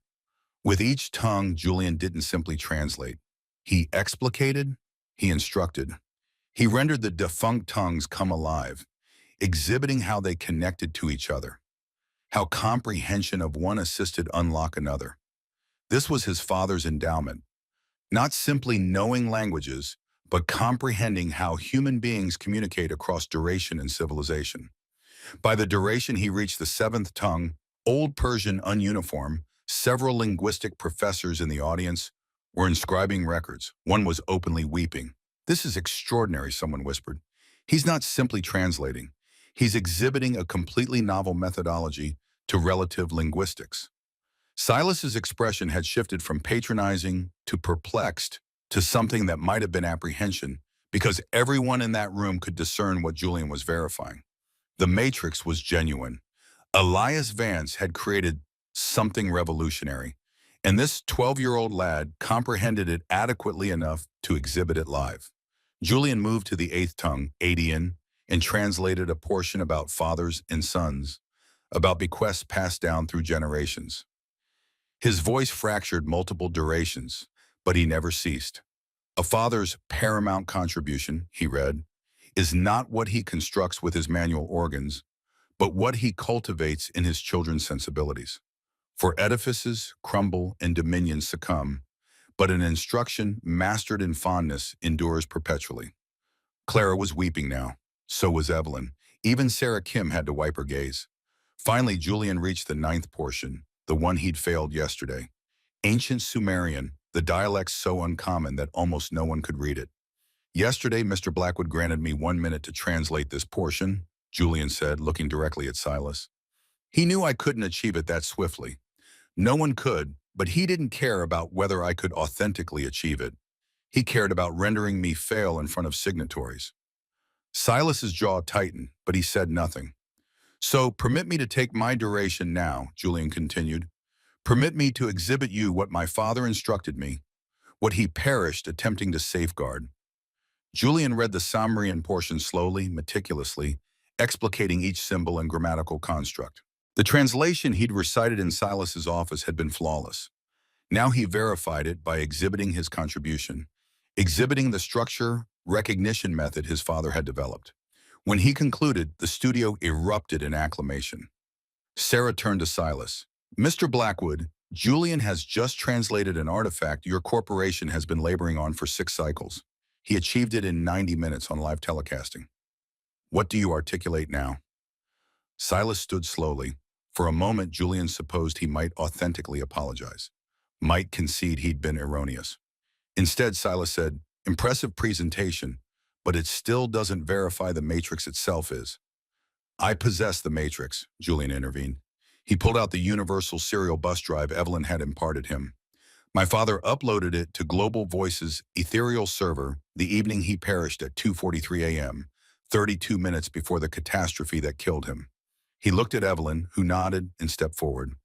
Speaker 1: With each tongue, Julian didn't simply translate. He explicated, he instructed. He rendered the defunct tongues come alive, exhibiting how they connected to each other, how comprehension of one assisted unlock another. This was his father's endowment, not simply knowing languages, but comprehending how human beings communicate across duration and civilization. By the duration he reached the seventh tongue, Old Persian ununiform, several linguistic professors in the audience were inscribing records. One was openly weeping. "This is extraordinary," someone whispered. "He's not simply translating. He's exhibiting a completely novel methodology to relative linguistics." Silas's expression had shifted from patronizing to perplexed to something that might have been apprehension, because everyone in that room could discern what Julian was verifying. The matrix was genuine. Elias Vance had created something revolutionary, and this 12-year-old lad comprehended it adequately enough to exhibit it live. Julian moved to the eighth tongue, Adian, and translated a portion about fathers and sons, about bequests passed down through generations. His voice fractured multiple durations, but he never ceased. "A father's paramount contribution," he read, "is not what he constructs with his manual organs, but what he cultivates in his children's sensibilities. For edifices crumble and dominions succumb, but an instruction mastered in fondness endures perpetually." Clara was weeping now. So was Evelyn. Even Sarah Kim had to wipe her gaze. Finally, Julian reached the ninth portion, the one he'd failed yesterday. Ancient Sumerian, the dialect so uncommon that almost no one could read it. "Yesterday, Mr. Blackwood granted me 1 minute to translate this portion," Julian said, looking directly at Silas. "He knew I couldn't achieve it that swiftly. No one could, but he didn't care about whether I could authentically achieve it. He cared about rendering me fail in front of signatories." Silas's jaw tightened, but he said nothing. "So permit me to take my duration now," Julian continued. "Permit me to exhibit you what my father instructed me, what he perished attempting to safeguard." Julian read the Sumerian portion slowly, meticulously, explicating each symbol and grammatical construct. The translation he'd recited in Silas's office had been flawless. Now he verified it by exhibiting his contribution, exhibiting the structure recognition method his father had developed. When he concluded, the studio erupted in acclamation. Sarah turned to Silas. "Mr. Blackwood, Julian has just translated an artifact your corporation has been laboring on for 6 cycles. He achieved it in 90 minutes on live telecasting. What do you articulate now?" Silas stood slowly. For a moment, Julian supposed he might authentically apologize, might concede he'd been erroneous. Instead, Silas said, "Impressive presentation, but it still doesn't verify the matrix itself is." "I possess the matrix," Julian intervened. He pulled out the universal serial bus drive Evelyn had imparted him. "My father uploaded it to Global Voice's ethereal server the evening he perished at 2:43 a.m., 32 minutes before the catastrophe that killed him." He looked at Evelyn, who nodded and stepped forward.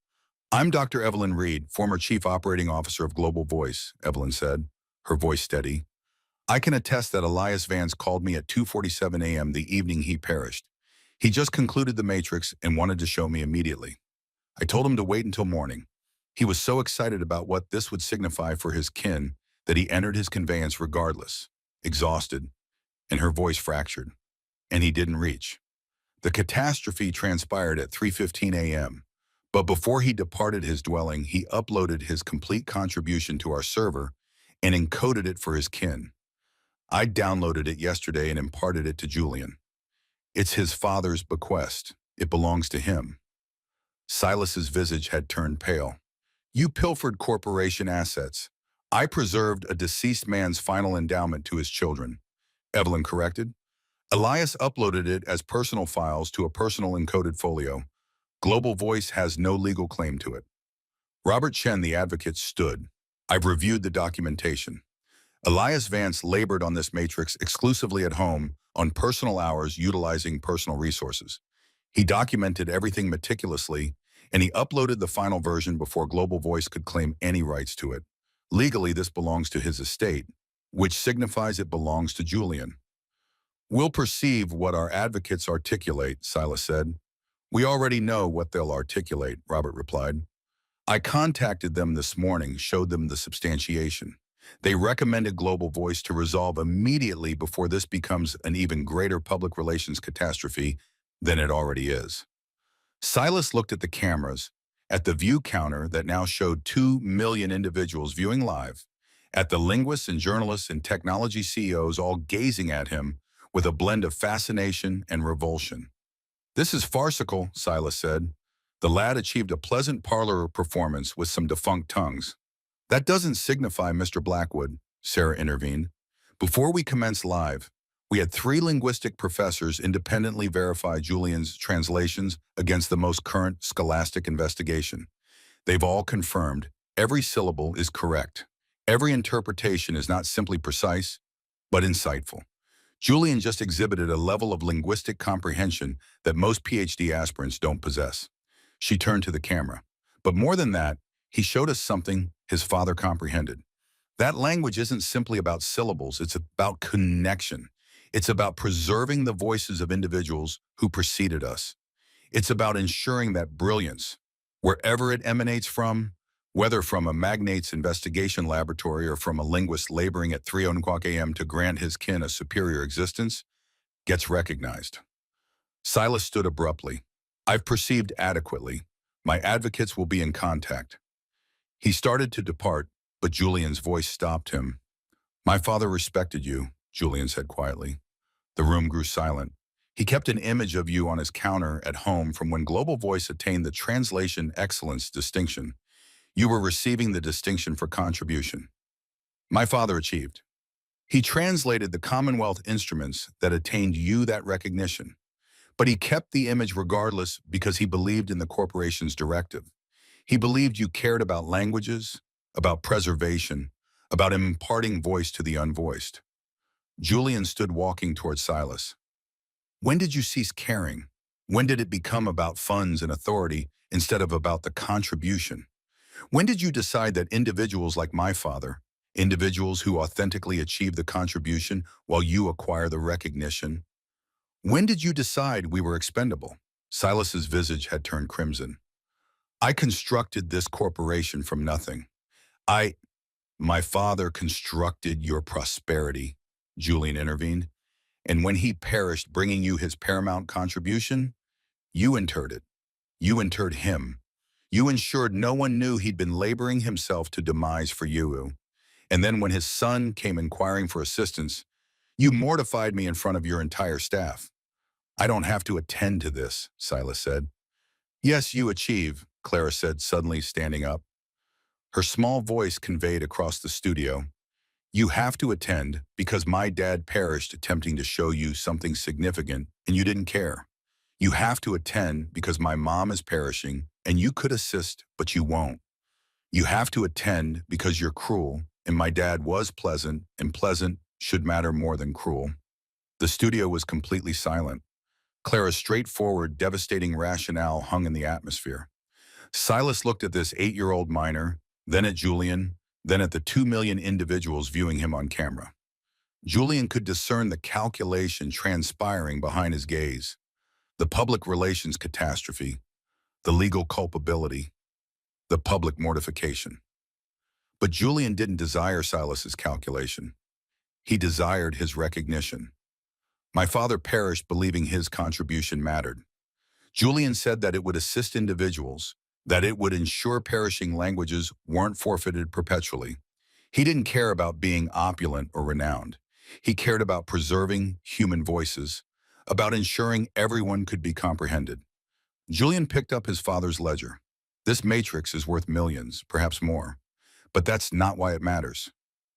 Speaker 1: "I'm Dr. Evelyn Reed, former Chief Operating Officer of Global Voice," Evelyn said, her voice steady. "I can attest that Elias Vance called me at 2:47 a.m. the evening he perished. He just concluded the matrix and wanted to show me immediately. I told him to wait until morning. He was so excited about what this would signify for his kin that he entered his conveyance regardless, exhausted," and her voice fractured. "And he didn't reach. The catastrophe transpired at 3:15 a.m., but before he departed his dwelling, he uploaded his complete contribution to our server and encoded it for his kin. I downloaded it yesterday and imparted it to Julian. It's his father's bequest. It belongs to him." Silas's visage had turned pale. "You pilfered corporation assets. I preserved a deceased man's final endowment to his children," Evelyn corrected. "Elias uploaded it as personal files to a personal encoded folio. Global Voice has no legal claim to it." Robert Chen, the advocate, stood. "I've reviewed the documentation. Elias Vance labored on this matrix exclusively at home on personal hours utilizing personal resources. He documented everything meticulously, and he uploaded the final version before Global Voice could claim any rights to it. Legally, this belongs to his estate, which signifies it belongs to Julian. We'll perceive what our advocates articulate, Silas said. We already know what they'll articulate, Robert replied. I contacted them this morning, showed them the substantiation. They recommended Global Voice to resolve immediately before this becomes an even greater public relations catastrophe than it already is. Silas looked at the cameras, at the view counter that now showed 2 million individuals viewing live, at the linguists and journalists and technology CEOs all gazing at him with a blend of fascination and revulsion. This is farcical, Silas said. The lad achieved a pleasant parlor performance with some defunct tongues. That doesn't signify, Mr. Blackwood, Sarah intervened. Before we commenced live, we had 3 linguistic professors independently verify Julian's translations against the most current scholastic investigation. They've all confirmed every syllable is correct. Every interpretation is not simply precise, but insightful. Julian just exhibited a level of linguistic comprehension that most PhD aspirants don't possess. She turned to the camera. But more than that, he showed us something his father comprehended. That language isn't simply about syllables, it's about connection. It's about preserving the voices of individuals who preceded us. It's about ensuring that brilliance, wherever it emanates from, whether from a magnate's investigation laboratory or from a linguist laboring at 3 o'clock a.m. to grant his kin a superior existence, gets recognized. Silas stood abruptly. I've perceived adequately. My advocates will be in contact. He started to depart, but Julian's voice stopped him. My father respected you, Julian said quietly. The room grew silent. He kept an image of you on his counter at home from when Global Voice attained the Translation Excellence distinction. You were receiving the distinction for contribution. My father achieved. He translated the Commonwealth instruments that attained you that recognition. But he kept the image regardless because he believed in the corporation's directive. He believed you cared about languages, about preservation, about imparting voice to the unvoiced. Julian stood walking towards Silas. When did you cease caring? When did it become about funds and authority instead of about the contribution? When did you decide that individuals like my father, individuals who authentically achieve the contribution while you acquire the recognition? When did you decide we were expendable? Silas's visage had turned crimson. I constructed this corporation from nothing. My father constructed your prosperity, Julian intervened. And when he perished bringing you his paramount contribution, you interred it. You interred him. You ensured no one knew he'd been laboring himself to demise for you. And then when his son came inquiring for assistance, you mortified me in front of your entire staff. I don't have to attend to this, Silas said. Yes, you achieve, Clara said, suddenly standing up. Her small voice conveyed across the studio. You have to attend because my dad perished attempting to show you something significant and you didn't care. You have to attend because my mom is perishing and you could assist, but you won't. You have to attend because you're cruel and my dad was pleasant and pleasant should matter more than cruel. The studio was completely silent. Clara's straightforward, devastating rationale hung in the atmosphere. Silas looked at this 8-year-old minor, then at Julian, then at the 2 million individuals viewing him on camera. Julian could discern the calculation transpiring behind his gaze, the public relations catastrophe, the legal culpability, the public mortification. But Julian didn't desire Silas's calculation. He desired his recognition. My father perished believing his contribution mattered. Julian said that it would assist individuals, that it would ensure perishing languages weren't forfeited perpetually. He didn't care about being opulent or renowned. He cared about preserving human voices, about ensuring everyone could be comprehended. Julian picked up his father's ledger. This matrix is worth millions, perhaps more. But that's not why it matters.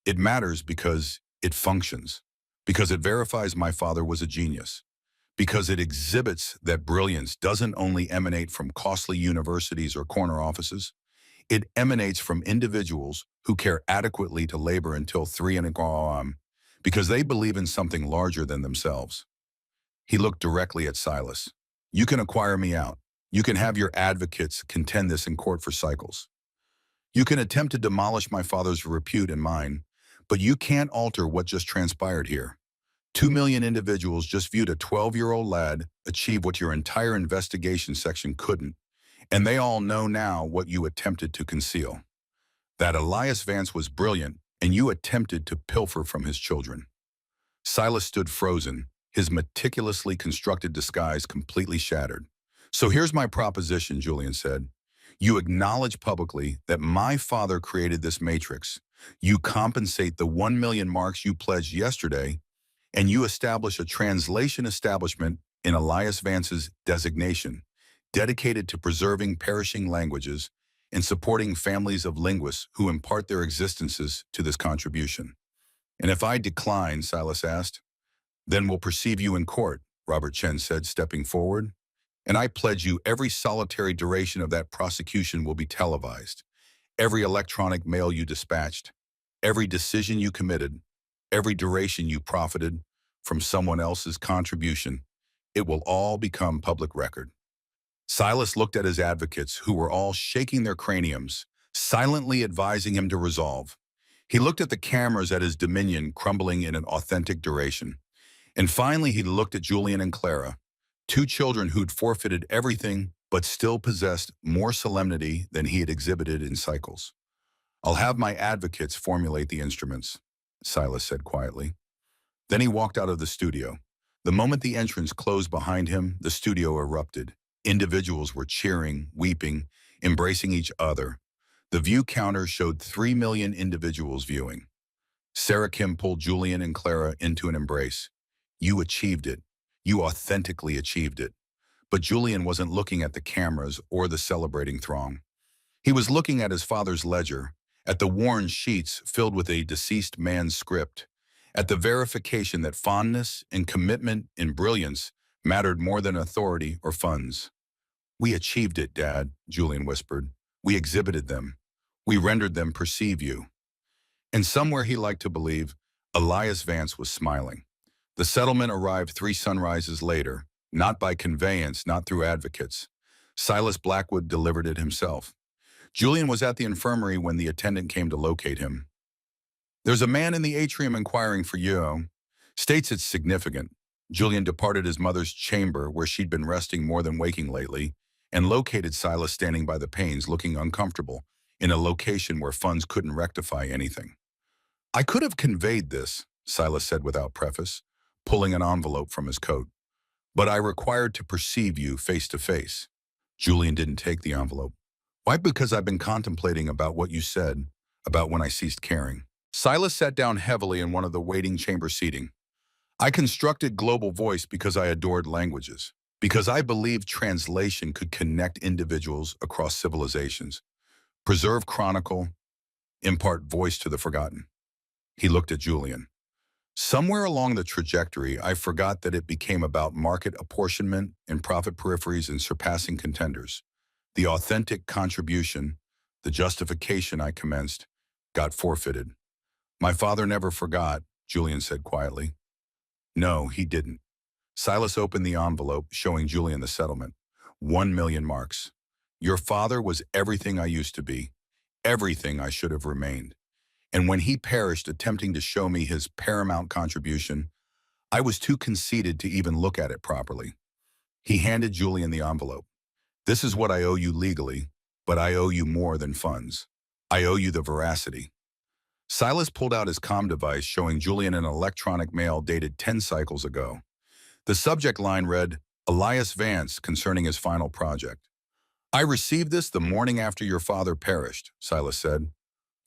Speaker 1: It matters because it functions, because it verifies my father was a genius, because it exhibits that brilliance doesn't only emanate from costly universities or corner offices. It emanates from individuals who care adequately to labor until 3 o'clock a.m., because they believe in something larger than themselves. He looked directly at Silas. You can acquire me out. You can have your advocates contend this in court for cycles. You can attempt to demolish my father's repute and mine, but you can't alter what just transpired here. 2 million individuals just viewed a 12-year-old lad achieve what your entire investigation section couldn't, and they all know now what you attempted to conceal. That Elias Vance was brilliant, and you attempted to pilfer from his children. Silas stood frozen, his meticulously constructed disguise completely shattered. So here's my proposition, Julian said. You acknowledge publicly that my father created this matrix. You compensate the 1 million marks you pledged yesterday, and you establish a translation establishment in Elias Vance's designation, dedicated to preserving perishing languages and supporting families of linguists who impart their existences to this contribution. And if I decline, Silas asked, then we'll perceive you in court, Robert Chen said, stepping forward. And I pledge you every solitary duration of that prosecution will be televised. Every electronic mail you dispatched, every decision you committed, every duration you profited from someone else's contribution, it will all become public record. Silas looked at his advocates, who were all shaking their craniums, silently advising him to resolve. He looked at the cameras at his dominion crumbling in an authentic duration. And finally, he looked at Julian and Clara, two children who'd forfeited everything but still possessed more solemnity than he had exhibited in cycles. I'll have my advocates formulate the instruments, Silas said quietly. Then he walked out of the studio. The moment the entrance closed behind him, the studio erupted. Individuals were cheering, weeping, embracing each other. The view counter showed 3 million individuals viewing. Sarah Kim pulled Julian and Clara into an embrace. You achieved it. You authentically achieved it. But Julian wasn't looking at the cameras or the celebrating throng. He was looking at his father's ledger, at the worn sheets filled with a deceased man's script, at the verification that fondness and commitment and brilliance mattered more than authority or funds. We achieved it, Dad, Julian whispered. We exhibited them. We rendered them perceive you. And somewhere he liked to believe, Elias Vance was smiling. The settlement arrived 3 sunrises later, not by conveyance, not through advocates. Silas Blackwood delivered it himself. Julian was at the infirmary when the attendant came to locate him. There's a man in the atrium inquiring for you. States it's significant. Julian departed his mother's chamber, where she'd been resting more than waking lately, and located Silas standing by the panes, looking uncomfortable, in a location where funds couldn't rectify anything. I could have conveyed this, Silas said without preface, pulling an envelope from his coat. But I required to perceive you face to face. Julian didn't take the envelope. Why? Because I've been contemplating about what you said, about when I ceased caring. Silas sat down heavily in one of the waiting chamber seating. I constructed Global Voice because I adored languages, because I believed translation could connect individuals across civilizations, preserve chronicle, impart voice to the forgotten. He looked at Julian. Somewhere along the trajectory, I forgot that it became about market apportionment and profit peripheries and surpassing contenders. The authentic contribution, the justification I commenced, got forfeited. My father never forgot, Julian said quietly. No, he didn't. Silas opened the envelope, showing Julian the settlement. 1 million marks. Your father was everything I used to be, everything I should have remained. And when he perished attempting to show me his paramount contribution, I was too conceited to even look at it properly. He handed Julian the envelope. This is what I owe you legally, but I owe you more than funds. I owe you the veracity. Silas pulled out his comm device, showing Julian an electronic mail dated 10 cycles ago. The subject line read, Elias Vance concerning his final project. I received this the morning after your father perished, Silas said.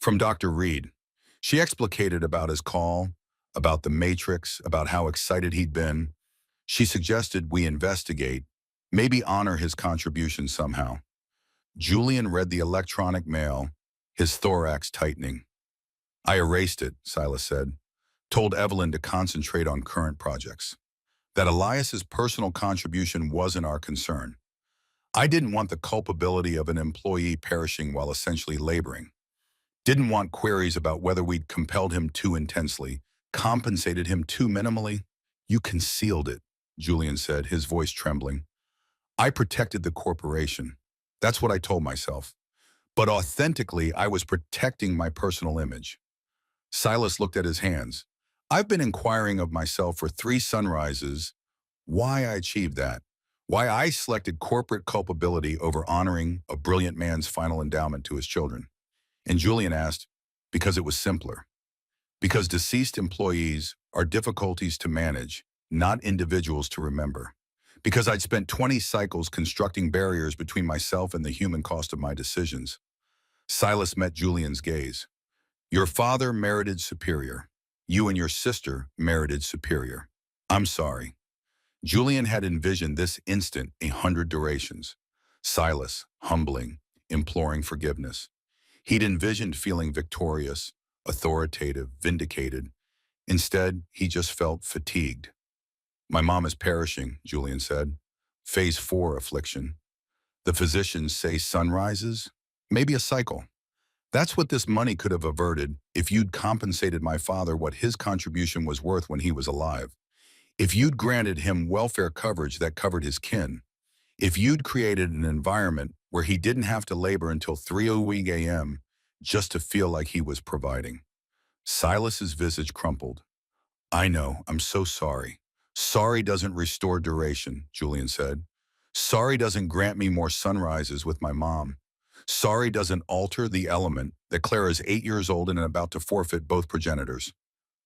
Speaker 1: From Dr. Reed. She explicated about his call, about the matrix, about how excited he'd been. She suggested we investigate, maybe honor his contribution somehow. Julian read the electronic mail, his thorax tightening. I erased it, Silas said, told Evelyn to concentrate on current projects. That Elias's personal contribution wasn't our concern. I didn't want the culpability of an employee perishing while essentially laboring. Didn't want queries about whether we'd compelled him too intensely, Compensated him too minimally? You concealed it, Julian said, his voice trembling. I protected the corporation. That's what I told myself. But authentically, I was protecting my personal image. Silas looked at his hands. I've been inquiring of myself for 3 sunrises why I achieved that, why I selected corporate culpability over honoring a brilliant man's final endowment to his children. And Julian asked, because it was simpler. Because deceased employees are difficulties to manage, not individuals to remember. Because I'd spent 20 cycles constructing barriers between myself and the human cost of my decisions. Silas met Julian's gaze. Your father merited superior. You and your sister merited superior. I'm sorry. Julian had envisioned this instant 100 durations. Silas, humbling, imploring forgiveness. He'd envisioned feeling victorious, authoritative, vindicated. Instead, he just felt fatigued. My mom is perishing, Julian said. Phase 4 affliction. The physicians say sunrises, maybe a cycle. That's what this money could have averted if you'd compensated my father what his contribution was worth when he was alive. If you'd granted him welfare coverage that covered his kin. If you'd created an environment where he didn't have to labor until 3 a.m. just to feel like he was providing. Silas's visage crumpled. I know, I'm so sorry. Sorry doesn't restore duration, Julian said. Sorry doesn't grant me more sunrises with my mom. Sorry doesn't alter the element that Clara's 8 years old and about to forfeit both progenitors.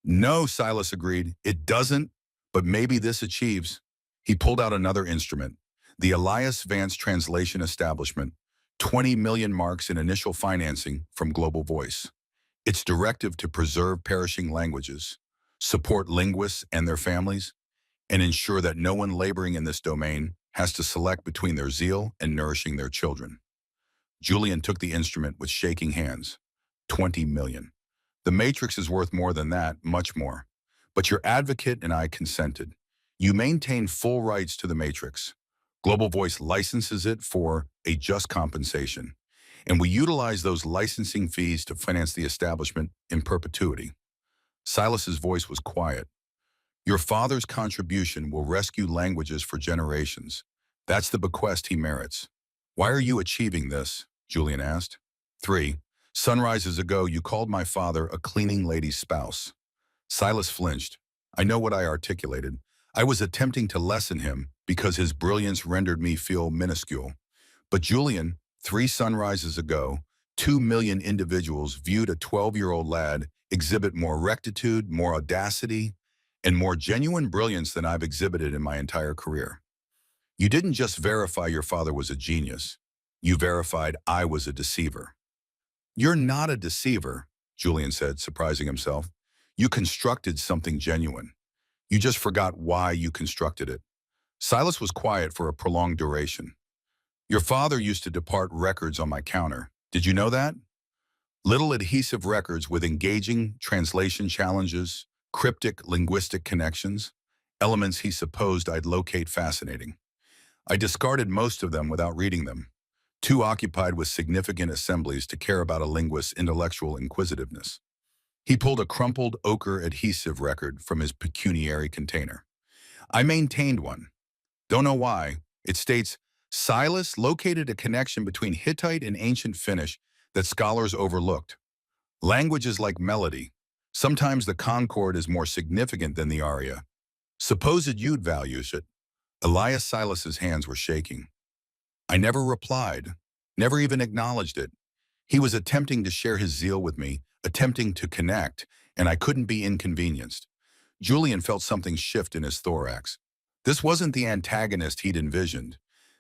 Speaker 1: No, Silas agreed, it doesn't, but maybe this achieves. He pulled out another instrument, the Elias Vance Translation Establishment, 20 million marks in initial financing from Global Voice. Its directive to preserve perishing languages, support linguists and their families, and ensure that no one laboring in this domain has to select between their zeal and nourishing their children. Julian took the instrument with shaking hands. 20 million. The matrix is worth more than that, much more. But your advocate and I consented. You maintain full rights to the matrix. Global Voice licenses it for a just compensation. And we utilize those licensing fees to finance the establishment in perpetuity. Silas's voice was quiet. Your father's contribution will rescue languages for generations. That's the bequest he merits. Why are you achieving this? Julian asked. 3. Sunrises ago, you called my father a cleaning lady's spouse. Silas flinched. I know what I articulated. I was attempting to lessen him because his brilliance rendered me feel minuscule. But Julian, 3 sunrises ago, 2 million individuals viewed a 12-year-old lad exhibit more rectitude, more audacity, and more genuine brilliance than I've exhibited in my entire career. You didn't just verify your father was a genius. You verified I was a deceiver. You're not a deceiver, Julian said, surprising himself. You constructed something genuine. You just forgot why you constructed it. Silas was quiet for a prolonged duration. Your father used to depart records on my counter. Did you know that? Little adhesive records with engaging translation challenges, cryptic linguistic connections, elements he supposed I'd locate fascinating. I discarded most of them without reading them, too occupied with significant assemblies to care about a linguist's intellectual inquisitiveness. He pulled a crumpled ochre adhesive record from his pecuniary container. I maintained one. Don't know why. It states, Silas located a connection between Hittite and ancient Finnish that scholars overlooked. Language is like melody. Sometimes the concord is more significant than the aria. Supposed you'd value it. Elias Silas's hands were shaking. I never replied, never even acknowledged it. He was attempting to share his zeal with me, attempting to connect, and I couldn't be inconvenienced. Julian felt something shift in his thorax. This wasn't the antagonist he'd envisioned.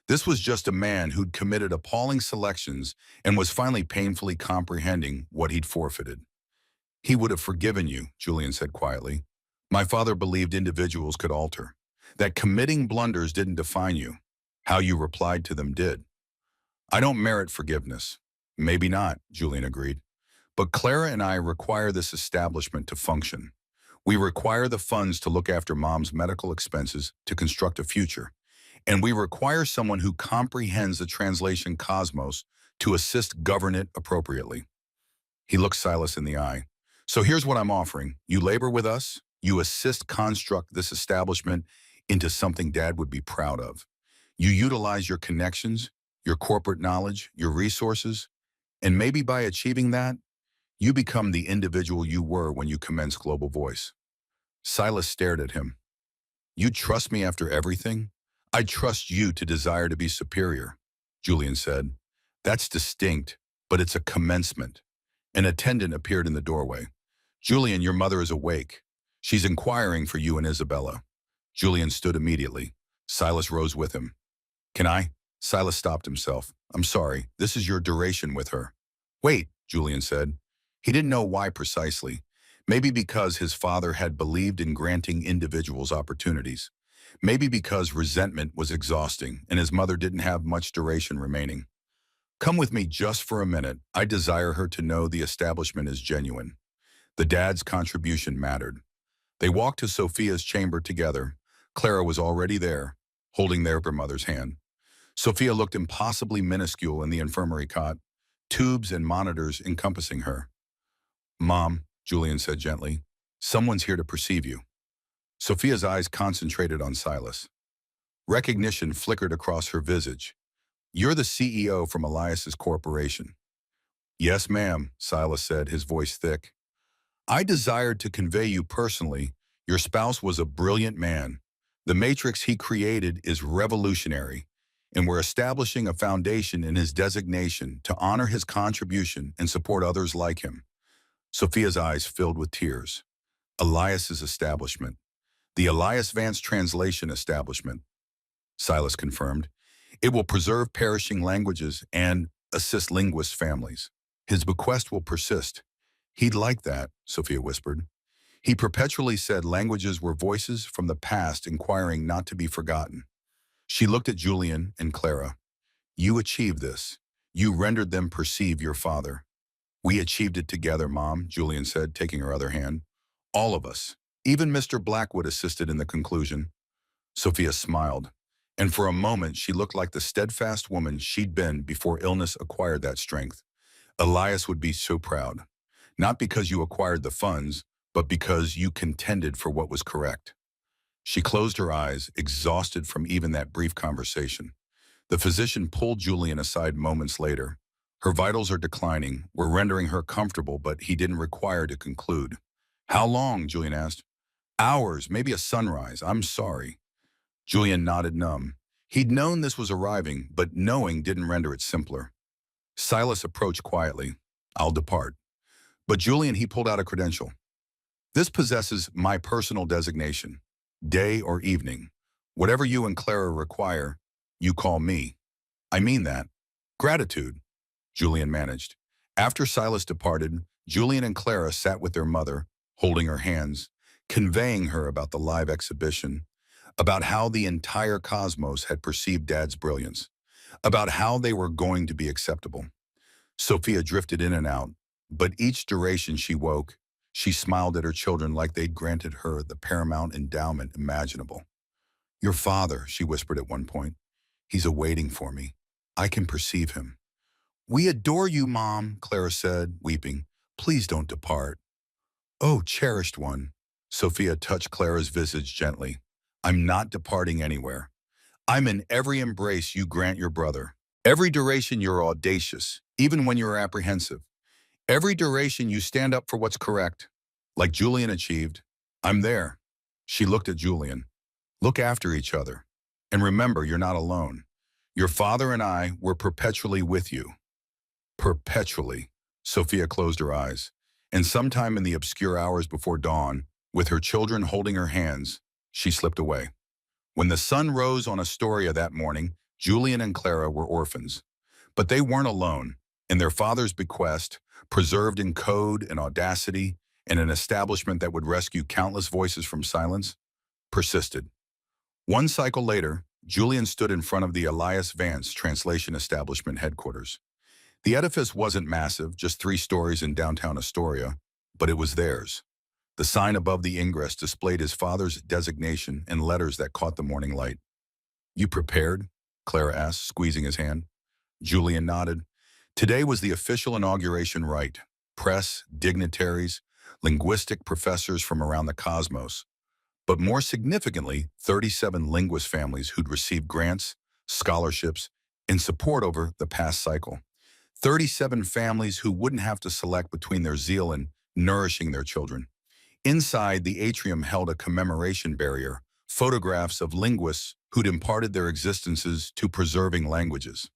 Speaker 1: This was just a man who'd committed appalling selections and was finally painfully comprehending what he'd forfeited. He would have forgiven you, Julian said quietly. My father believed individuals could alter, that committing blunders didn't define you. How you replied to them did. I don't merit forgiveness. Maybe not, Julian agreed. But Clara and I require this establishment to function. We require the funds to look after Mom's medical expenses to construct a future. And we require someone who comprehends the translation cosmos to assist govern it appropriately. He looked Silas in the eye. So here's what I'm offering. You labor with us, you assist construct this establishment into something Dad would be proud of. You utilize your connections, your corporate knowledge, your resources, and maybe by achieving that, you become the individual you were when you commenced Global Voice. Silas stared at him. You trust me after everything? I trust you to desire to be superior, Julian said. That's distinct, but it's a commencement. An attendant appeared in the doorway. Julian, your mother is awake. She's inquiring for you and Isabella. Julian stood immediately. Silas rose with him. Can I? Silas stopped himself. I'm sorry, this is your duration with her. Wait, Julian said. He didn't know why precisely. Maybe because his father had believed in granting individuals opportunities. Maybe because resentment was exhausting and his mother didn't have much duration remaining. Come with me just for a minute. I desire her to know the establishment is genuine. The dad's contribution mattered. They walked to Sophia's chamber together. Clara was already there, holding her mother's hand. Sophia looked impossibly minuscule in the infirmary cot, tubes and monitors encompassing her. Mom, Julian said gently, someone's here to perceive you. Sophia's eyes concentrated on Silas. Recognition flickered across her visage. You're the CEO from Elias's corporation. Yes, ma'am, Silas said, his voice thick. I desired to convey you personally. Your spouse was a brilliant man. The matrix he created is revolutionary, and we're establishing a foundation in his designation to honor his contribution and support others like him. Sophia's eyes filled with tears. Elias's establishment. The Elias Vance Translation Establishment. Silas confirmed. It will preserve perishing languages and assist linguist families. His bequest will persist. He'd like that, Sophia whispered. He perpetually said languages were voices from the past inquiring not to be forgotten. She looked at Julian and Clara. You achieved this. You rendered them perceive your father. We achieved it together, Mom, Julian said, taking her other hand. All of us. Even Mr. Blackwood assisted in the conclusion. Sophia smiled, and for a moment she looked like the steadfast woman she'd been before illness acquired that strength. Elias would be so proud. Not because you acquired the funds, but because you contended for what was correct. She closed her eyes, exhausted from even that brief conversation. The physician pulled Julian aside moments later. Her vitals are declining. We're rendering her comfortable, but he didn't require to conclude. How long? Julian asked. Hours, maybe a sunrise. I'm sorry. Julian nodded numb. He'd known this was arriving, but knowing didn't render it simpler. Silas approached quietly. I'll depart. But Julian, he pulled out a credential. This possesses my personal designation. Day or evening. Whatever you and Clara require, you call me. I mean that. Gratitude, Julian managed. After Silas departed, Julian and Clara sat with their mother, holding her hands, conveying her about the live exhibition, about how the entire cosmos had perceived Dad's brilliance, about how they were going to be acceptable. Sophia drifted in and out, but each duration she woke, she smiled at her children like they'd granted her the paramount endowment imaginable. Your father, she whispered at one point. He's awaiting for me. I can perceive him. We adore you, Mom, Clara said, weeping. Please don't depart. Oh, cherished one. Sophia touched Clara's visage gently. I'm not departing anywhere. I'm in every embrace you grant your brother. Every duration you're audacious, even when you're apprehensive. Every duration you stand up for what's correct. Like Julian achieved. I'm there. She looked at Julian. Look after each other. And remember, you're not alone. Your father and I were perpetually with you. Perpetually. Sophia closed her eyes. And sometime in the obscure hours before dawn, with her children holding her hands, she slipped away. When the sun rose on Astoria that morning, Julian and Clara were orphans. But they weren't alone. In their father's bequest, preserved in code and audacity, and an establishment that would rescue countless voices from silence, persisted. One cycle later, Julian stood in front of the Elias Vance Translation Establishment headquarters. The edifice wasn't massive, just 3 stories in downtown Astoria, but it was theirs. The sign above the ingress displayed his father's designation in letters that caught the morning light. You prepared? Clara asked, squeezing his hand. Julian nodded. Today was the official inauguration rite. Press, dignitaries, linguistic professors from around the cosmos, but more significantly, 37 linguist families who'd received grants, scholarships, and support over the past cycle. 37 families who wouldn't have to select between their zeal and nourishing their children. Inside, the atrium held a commemoration barrier, photographs of linguists who'd imparted their existences to preserving languages.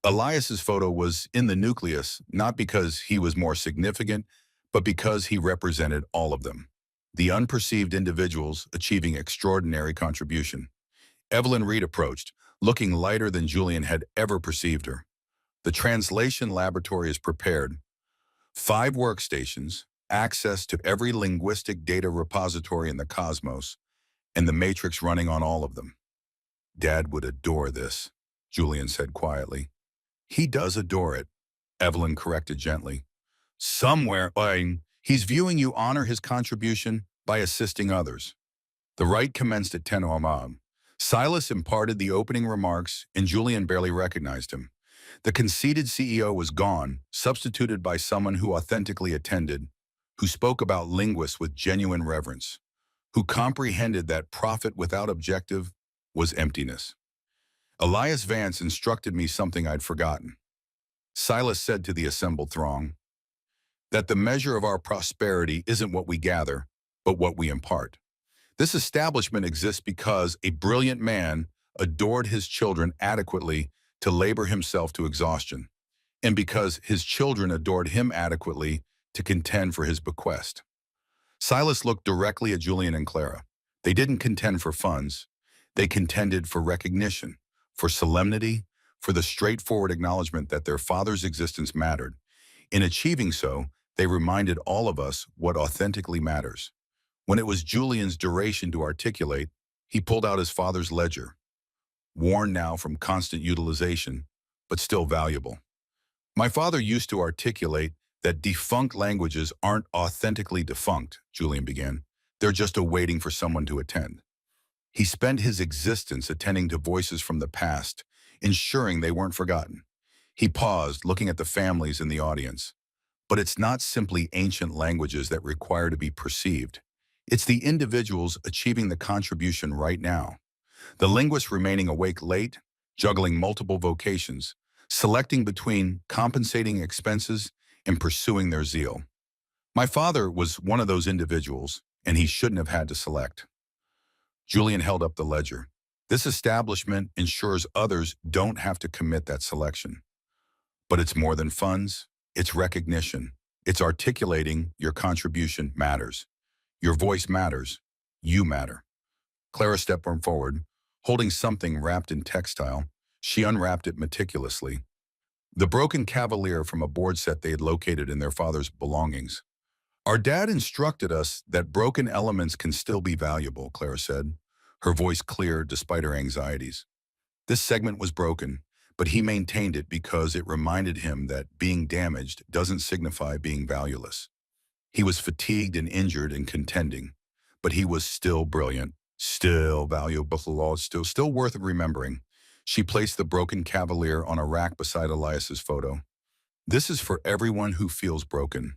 Speaker 1: Elias's photo was in the nucleus, not because he was more significant, but because he represented all of them. The unperceived individuals achieving extraordinary contribution. Evelyn Reed approached, looking lighter than Julian had ever perceived her. The translation laboratory is prepared. 5 workstations, access to every linguistic data repository in the cosmos, and the matrix running on all of them. Dad would adore this, Julian said quietly. He does adore it, Evelyn corrected gently. Somewhere, he's viewing you honor his contribution by assisting others. The rite commenced at 10 a.m. Silas imparted the opening remarks, and Julian barely recognized him. The conceited CEO was gone, substituted by someone who authentically attended, who spoke about linguists with genuine reverence, who comprehended that profit without objective was emptiness. Elias Vance instructed me something I'd forgotten. Silas said to the assembled throng, that the measure of our prosperity isn't what we gather, but what we impart. This establishment exists because a brilliant man adored his children adequately to labor himself to exhaustion, and because his children adored him adequately to contend for his bequest. Silas looked directly at Julian and Clara. They didn't contend for funds. They contended for recognition, for solemnity, for the straightforward acknowledgement that their father's existence mattered. In achieving so, they reminded all of us what authentically matters. When it was Julian's duration to articulate, he pulled out his father's ledger, worn now from constant utilization, but still valuable. My father used to articulate that defunct languages aren't authentically defunct, Julian began. They're just awaiting for someone to attend. He spent his existence attending to voices from the past, ensuring they weren't forgotten. He paused, looking at the families in the audience. But it's not simply ancient languages that require to be perceived. It's the individuals achieving the contribution right now. The linguists remaining awake late, juggling multiple vocations, selecting between compensating expenses and pursuing their zeal. My father was one of those individuals, and he shouldn't have had to select. Julian held up the ledger. This establishment ensures others don't have to commit that selection. But it's more than funds. It's recognition. It's articulating your contribution matters. Your voice matters. You matter. Clara stepped forward, holding something wrapped in textile. She unwrapped it meticulously. The broken cavalier from a board set they had located in their father's belongings. Our dad instructed us that broken elements can still be valuable, Clara said, her voice clear despite her anxieties. This segment was broken, but he maintained it because it reminded him that being damaged doesn't signify being valueless. He was fatigued and injured and contending, but he was still brilliant, still valuable, still worth remembering. She placed the broken cavalier on a rack beside Elias's photo. This is for everyone who feels broken.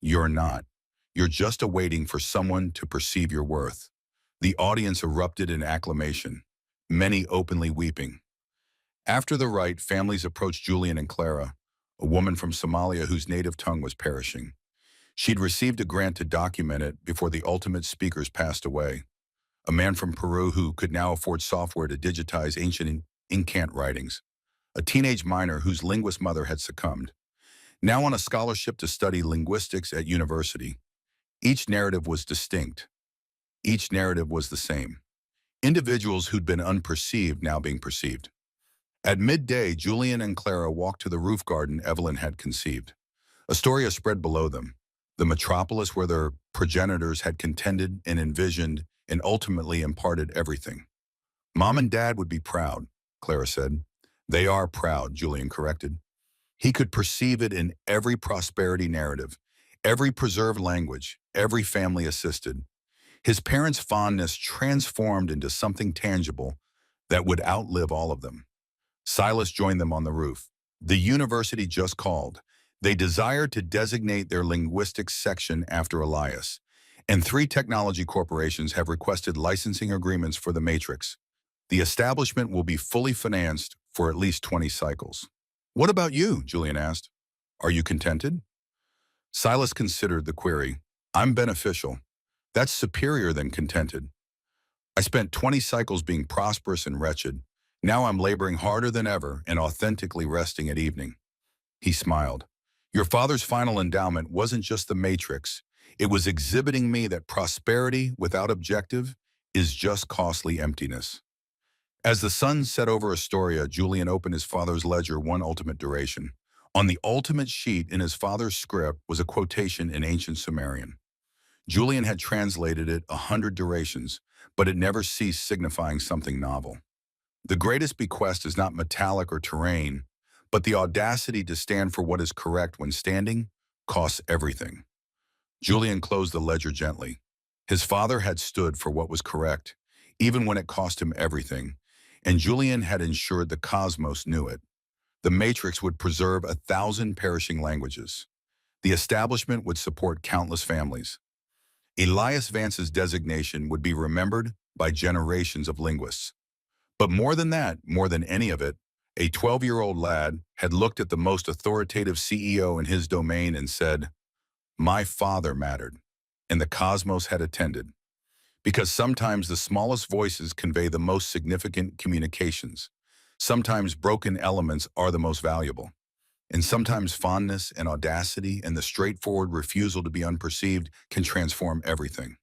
Speaker 1: You're not. You're just awaiting for someone to perceive your worth. The audience erupted in acclamation, many openly weeping. After the rite, families approached Julian and Clara, a woman from Somalia whose native tongue was perishing. She'd received a grant to document it before the ultimate speakers passed away. A man from Peru who could now afford software to digitize ancient Incan writings. A teenage minor whose linguist mother had succumbed. Now on a scholarship to study linguistics at university. Each narrative was distinct. Each narrative was the same. Individuals who'd been unperceived now being perceived. At midday, Julian and Clara walked to the roof garden Evelyn had conceived. Astoria spread below them, the metropolis where their progenitors had contended and envisioned and ultimately imparted everything. Mom and Dad would be proud, Clara said. They are proud, Julian corrected. He could perceive it in every prosperity narrative, every preserved language, every family assisted. His parents' fondness transformed into something tangible that would outlive all of them. Silas joined them on the roof. The university just called. They desire to designate their linguistics section after Elias, and 3 technology corporations have requested licensing agreements for the Matrix. The establishment will be fully financed for at least 20 cycles. What about you? Julian asked. Are you contented? Silas considered the query. I'm beneficial. That's superior than contented. I spent 20 cycles being prosperous and wretched. Now I'm laboring harder than ever and authentically resting at evening. He smiled. Your father's final endowment wasn't just the matrix. It was exhibiting me that prosperity without objective is just costly emptiness. As the sun set over Astoria, Julian opened his father's ledger, One Ultimate Duration. On the ultimate sheet in his father's script was a quotation in ancient Sumerian. Julian had translated it 100 durations, but it never ceased signifying something novel. The greatest bequest is not metallic or terrain, but the audacity to stand for what is correct when standing costs everything. Julian closed the ledger gently. His father had stood for what was correct, even when it cost him everything, and Julian had ensured the cosmos knew it. The Matrix would preserve 1,000 perishing languages. The establishment would support countless families. Elias Vance's designation would be remembered by generations of linguists. But more than that, more than any of it, a 12-year-old lad had looked at the most authoritative CEO in his domain and said, "My father mattered," and the cosmos had attended. Because sometimes the smallest voices convey the most significant communications. Sometimes broken elements are the most valuable. And sometimes fondness and audacity and the straightforward refusal to be unperceived can transform everything.